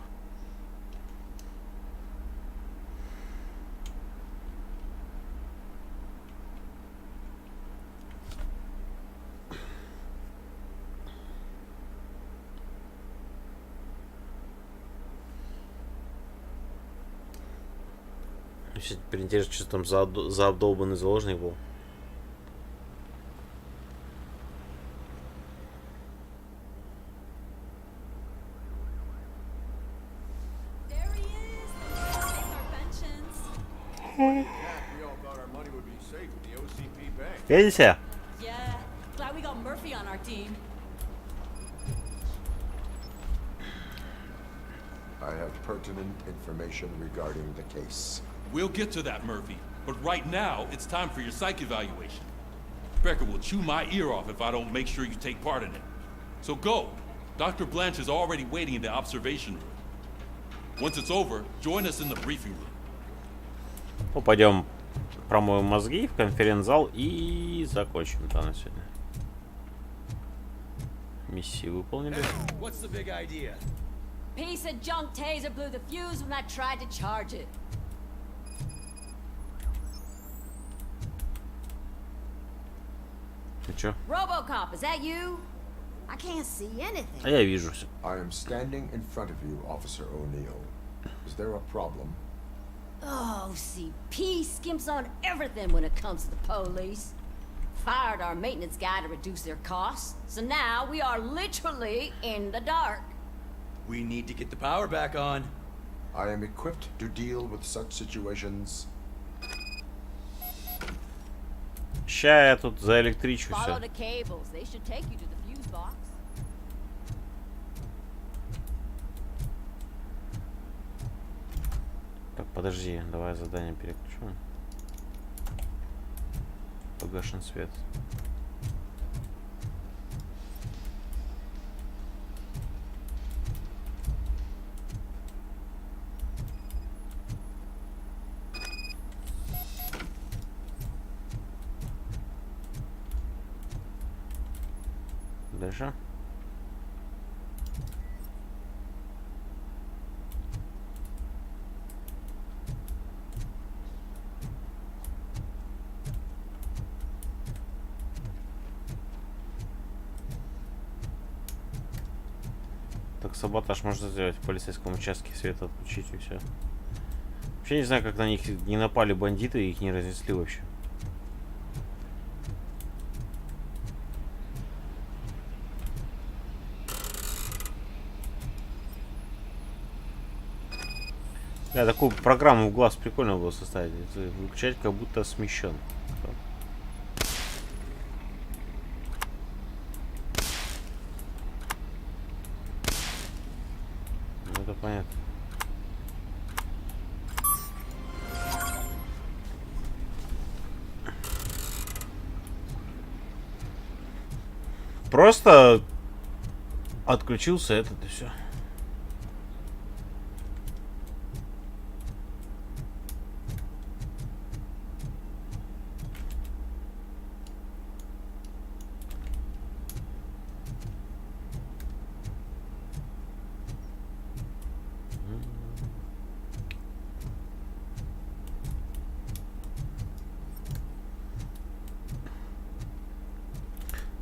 Теперь интересно, что там за обдолбанный заложник был. Видите? I have pertinent information regarding the case. We'll get to that, Murphy. But right now, it's time for your psych evaluation. Becker will chew my ear off if I don't make sure you take part in it. So go. Dr. Blanche is already waiting in the observation room. Once it's over, join us in the briefing room. Ну, пойдем промоем мозги в конференц-зал и закончим да, на сегодня. Миссию выполнили. What's the big idea? Piece of junk taser blew the fuse when I tried to charge it. Ты чё? RoboCop, is that you? I can't see anything. А я вижу все. I am standing in front of you, Officer O'Neill. Is there a problem? Oh, OCP skimps on everything when it comes to the police. Fired our maintenance guy to reduce their costs, so now we are literally in the dark. We need to get the power back on. I am equipped to deal with such situations. Ща я тут заэлектричу Follow все. the cables. They should take you to the fuse box. Так, подожди, давай задание переключу. Погашен свет. Дальше. Так, саботаж можно сделать в полицейском участке, свет отключить и все. Вообще не знаю, как на них не напали бандиты и их не разнесли вообще. Да, такую программу в глаз прикольно было составить. Выключать, как будто смещен. Ну, это понятно. Просто отключился этот и все.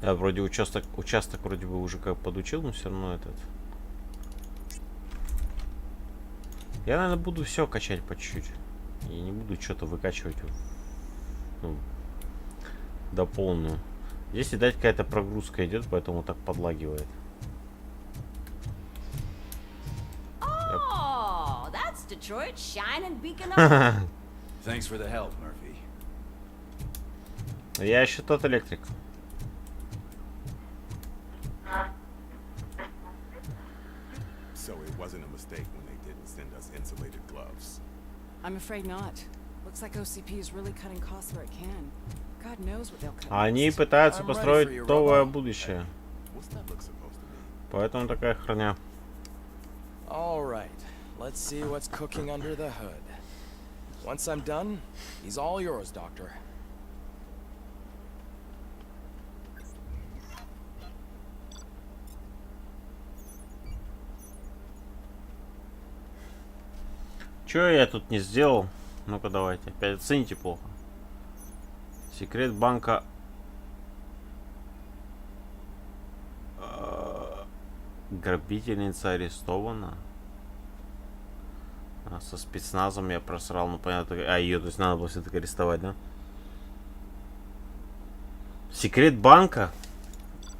Я вроде участок вроде бы уже как подучил, но все равно этот. Я, наверное, буду все качать по чуть-чуть. И не буду что-то выкачивать до полную. Здесь, видать, какая-то прогрузка идет, поэтому так подлагивает. Oh, that's Detroit's shining beacon of Thanks for the help, Murphy. Я еще тот электрик. So it wasn't a mistake when they didn't send us insulated gloves. I'm afraid not. Looks like OCP is really cutting costs where it can. God knows what they'll cut. Они пытаются построить новое будущее. Поэтому такая херня. All right. Let's see what's cooking under the hood. Once I'm done, he's all yours, Doctor. Чё я тут не сделал? Ну-ка давайте, опять оцените плохо. Секрет банка. Грабительница арестована. Со спецназом я просрал, ну понятно. А ее, то есть надо было все-таки арестовать, да? Секрет банка?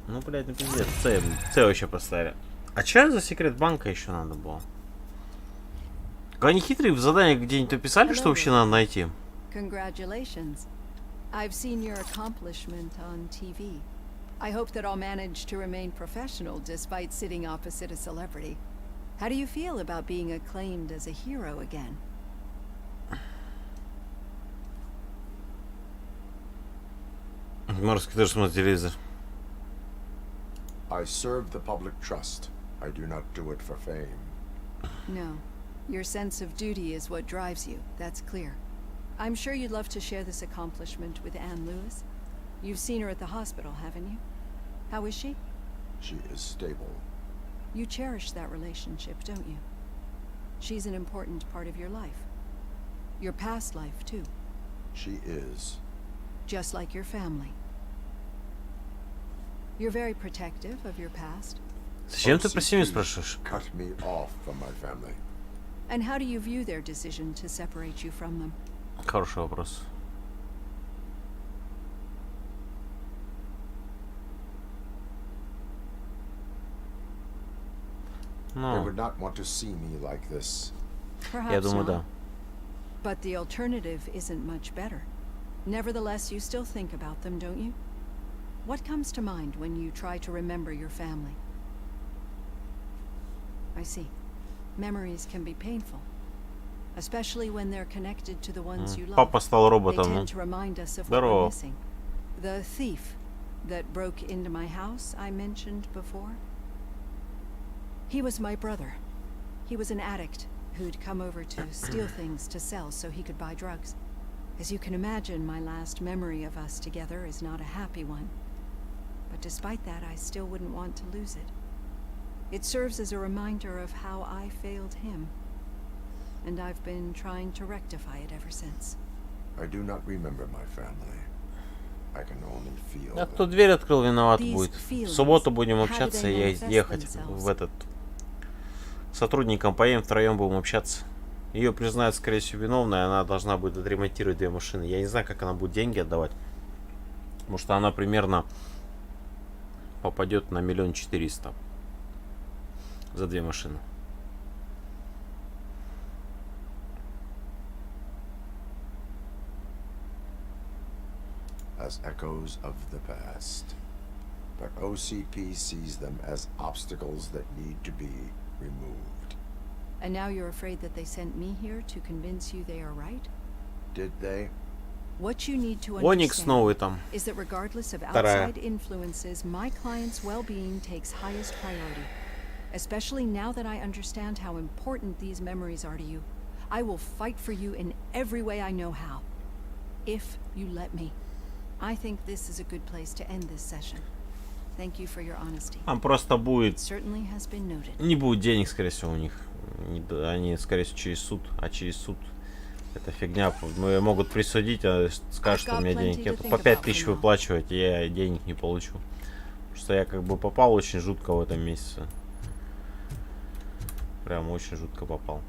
Ну, блядь, ну пиздец. С вообще поставили. А что за секрет банка еще надо было? Они хитрые в задании где-нибудь описали, что вообще надо найти? Congratulations. I've seen your accomplishment on TV. I hope that I'll manage to remain professional despite sitting opposite a celebrity. How do you feel about being acclaimed as a hero again? Морский тоже смотрит телевизор. I serve the public trust. I do not do it for fame. No. Your sense of duty is what drives you. That's clear. I'm sure you'd love to share this accomplishment with Anne Lewis. You've seen her at the hospital, haven't you? How is she? She is stable. You cherish that relationship, don't you? She's an important part of your life. Your past life, too. She is. Just like your family. You're very protective of your past. Зачем ты про семью спрашиваешь? Cut me off from my family. And how do you view their decision to separate you from them? Хороший вопрос. They would not want to see me like this. Perhaps думаю, not. да. But the alternative isn't much better. Nevertheless, you still think about them, don't you? What comes to mind when you try to remember your family? I see. Memories can be painful, especially when they're connected to the ones you love. Папа стал роботом. They tend to remind us of what we're Здорово. missing. The thief that broke into my house I mentioned before. He was my brother. He was an addict who'd come over to steal things to sell so he could buy drugs. As you can imagine, my last memory of us together is not a happy one. But despite that, I still wouldn't want to lose it. It serves as a reminder of how I failed him. And I've been trying to rectify it ever since. I do not remember my family. I can only feel. А кто дверь открыл, виноват будет. В субботу будем общаться и ехать в этот. С сотрудником поедем, втроем будем общаться. Ее признают, скорее всего, виновной, она должна будет отремонтировать 2 машины. Я не знаю, как она будет деньги отдавать. Потому что она примерно попадет на 1 400 000 за 2 машины. As echoes of the past. But OCP sees them as obstacles that need to be removed. And now you're afraid that they sent me here to convince you they are right? Did they? What you need to ONIOFF новый understand там. is that regardless of Вторая. outside influences, my client's well-being takes highest priority. Especially now that I understand how important these memories are to you. I will fight for you in every way I know how. If you let me. I think this is a good place to end this session. Thank you for your honesty. Там просто будет... Certainly has been noted. Не будет денег, скорее всего, у них. Они, скорее всего, через суд. А через суд это фигня. Могут присудить, а скажут, что у меня денег нет. По 5000 выплачивать, и я денег не получу. Потому что я как бы попал очень жутко в этом месяце. Прям очень жутко попал.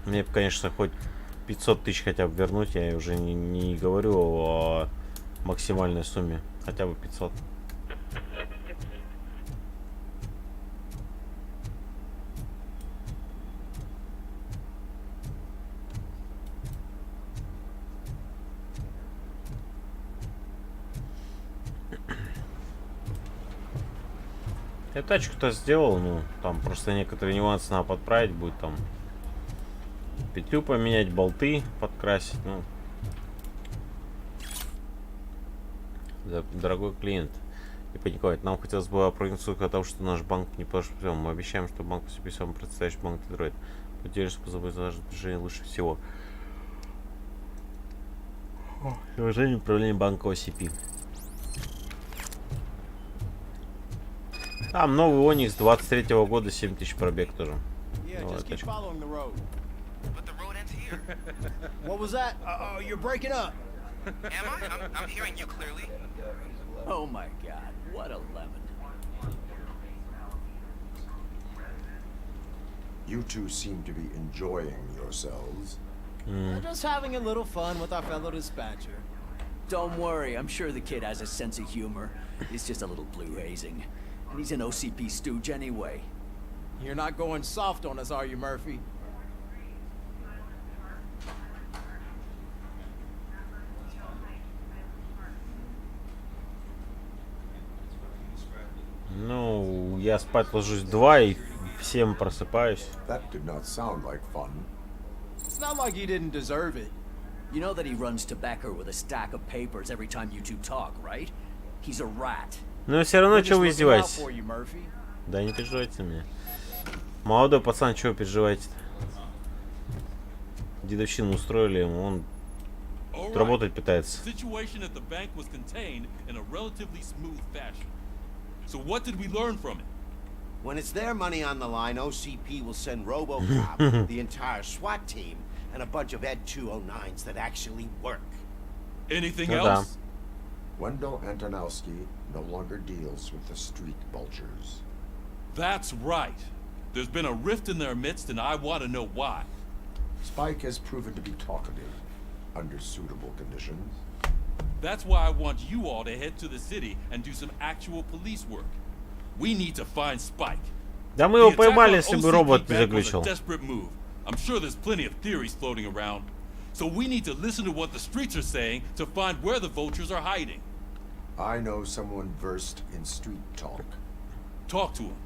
Мне бы, конечно, хоть 500 000 хотя бы вернуть. Я уже не говорю о максимальной сумме. Хотя бы 500. Я тачку-то сделал, ну, там просто некоторые нюансы надо подправить будет, там петлю поменять, болты подкрасить, ну. Дорогой клиент, не паниковать, нам хотелось бы проинформировать о том, что наш банк не поживем. Мы обещаем, что банк поступит самым предстоящий банк Добрый. Потеряешь способы движения лучше всего. Уважение управления банка OCP. Там новый ONIOFF 23-го года, 7000 пробег тоже. What was that? You're breaking up. Am I? I'm hearing you clearly. Oh my God, what a lemon. You two seem to be enjoying yourselves. We're just having a little fun with our fellow dispatcher. Don't worry, I'm sure the kid has a sense of humor. He's just a little blue hazing. And he's an OCP stooge anyway. You're not going soft on us, are you, Murphy? Ну, я спать ложусь в 2 и в 7 просыпаюсь. That did not sound like fun. It's not like he didn't deserve it. You know that he runs tobacco with a stack of papers every time you two talk, right? He's a rat. Но все равно, что вы издеваетесь? Да не переживайте меня. Молодой пацан, чего вы переживаете-то? Дедовщину устроили ему, он работать пытается. So what did we learn from it? When it's their money on the line, OCP will send RoboCop, the entire SWAT team, and a bunch of Ed 209s that actually work. Anything else? Wendell Antonowski no longer deals with the street vultures. That's right. There's been a rift in their midst, and I want to know why. Spike has proven to be talkative under suitable conditions. That's why I want you all to head to the city and do some actual police work. We need to find Spike. Да мы его поймали, если бы робот не заглючил. Desperate move. I'm sure there's plenty of theories floating around. So we need to listen to what the streets are saying to find where the vultures are hiding. I know someone versed in street talk. Talk to him.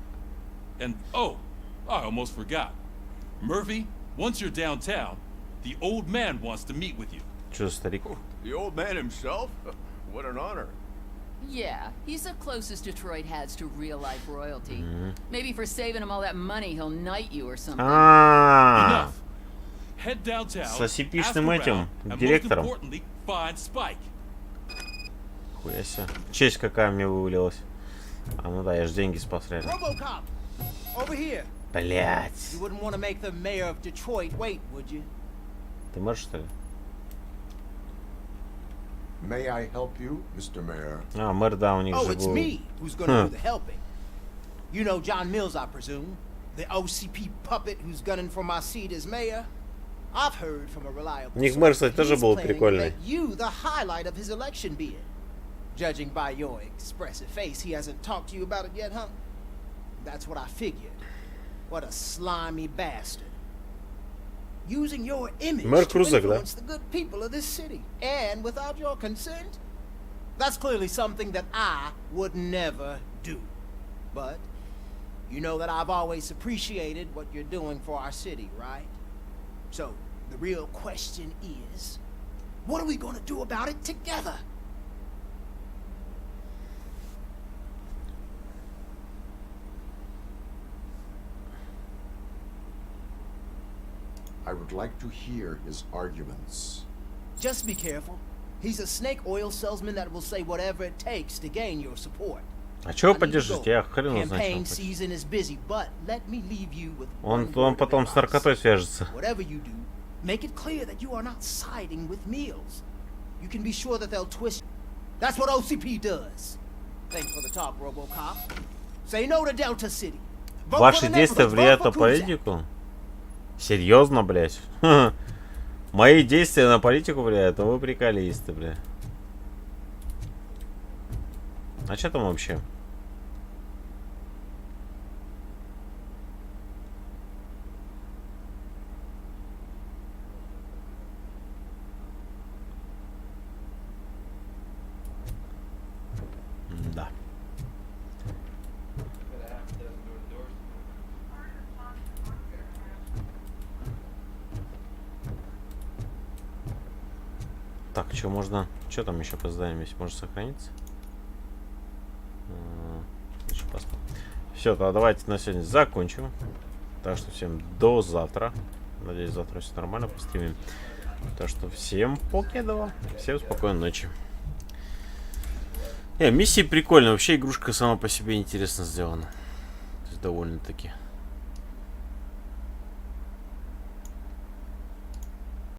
And oh, I almost forgot. Murphy, once you're downtown, the old man wants to meet with you. Что, старик? The old man himself? What an honor. Yeah, he's the closest Detroit has to real-life royalty. Maybe for saving him all that money, he'll knight you or something. Enough. Head downtown, с OCP-шным этим директором. find Spike. Нихуя себе. Честь какая мне вывалилась. А, ну да, я же деньги спас реально. RoboCop, over here. Блять. You wouldn't want to make the mayor of Detroit wait, would you? Ты можешь, что ли? May I help you, Mr. Mayor? А, мэр, да, у них же Oh, it's был... me who's gonna do the helping. You know John Mills, I presume, the OCP puppet who's gunning for my seat as mayor. I've heard from a reliable У них мэр, кстати, source that тоже he's был planning to прикольный. make you the highlight of his election bid. Judging by your expressive face, he hasn't talked to you about it yet, huh? That's what I figured. What a slimy bastard. Using your image Мэр to Крузак, да? influence the good people of this city, and without your consent? That's clearly something that I would never do. But you know that I've always appreciated what you're doing for our city, right? So the real question is, what are we gonna do about it together? I would like to hear his arguments. Just be careful. He's a snake oil salesman that will say whatever it takes to gain your support. А чего вы поддержите? Я хрен его знает. Campaign season is busy, but let me leave you with Он потом с наркотой свяжется. whatever you do, make it clear that you are not siding with Mills. You can be sure that they'll twist. That's what OCP does. Thanks for the talk, RoboCop. Say no to Delta City. Ваши действия влияют на политику? Серьезно, блять? Мои действия на политику влияют, а вы приколисты, бля. А что там вообще? Да. Так, что можно... Что там еще по заданиям есть? Может сохраниться? Все, тогда давайте на сегодня закончим. Так что всем до завтра. Надеюсь, завтра все нормально постримим. Так что всем покедова. Всем спокойной ночи. Миссии прикольные. Вообще игрушка сама по себе интересно сделана. То есть довольно-таки.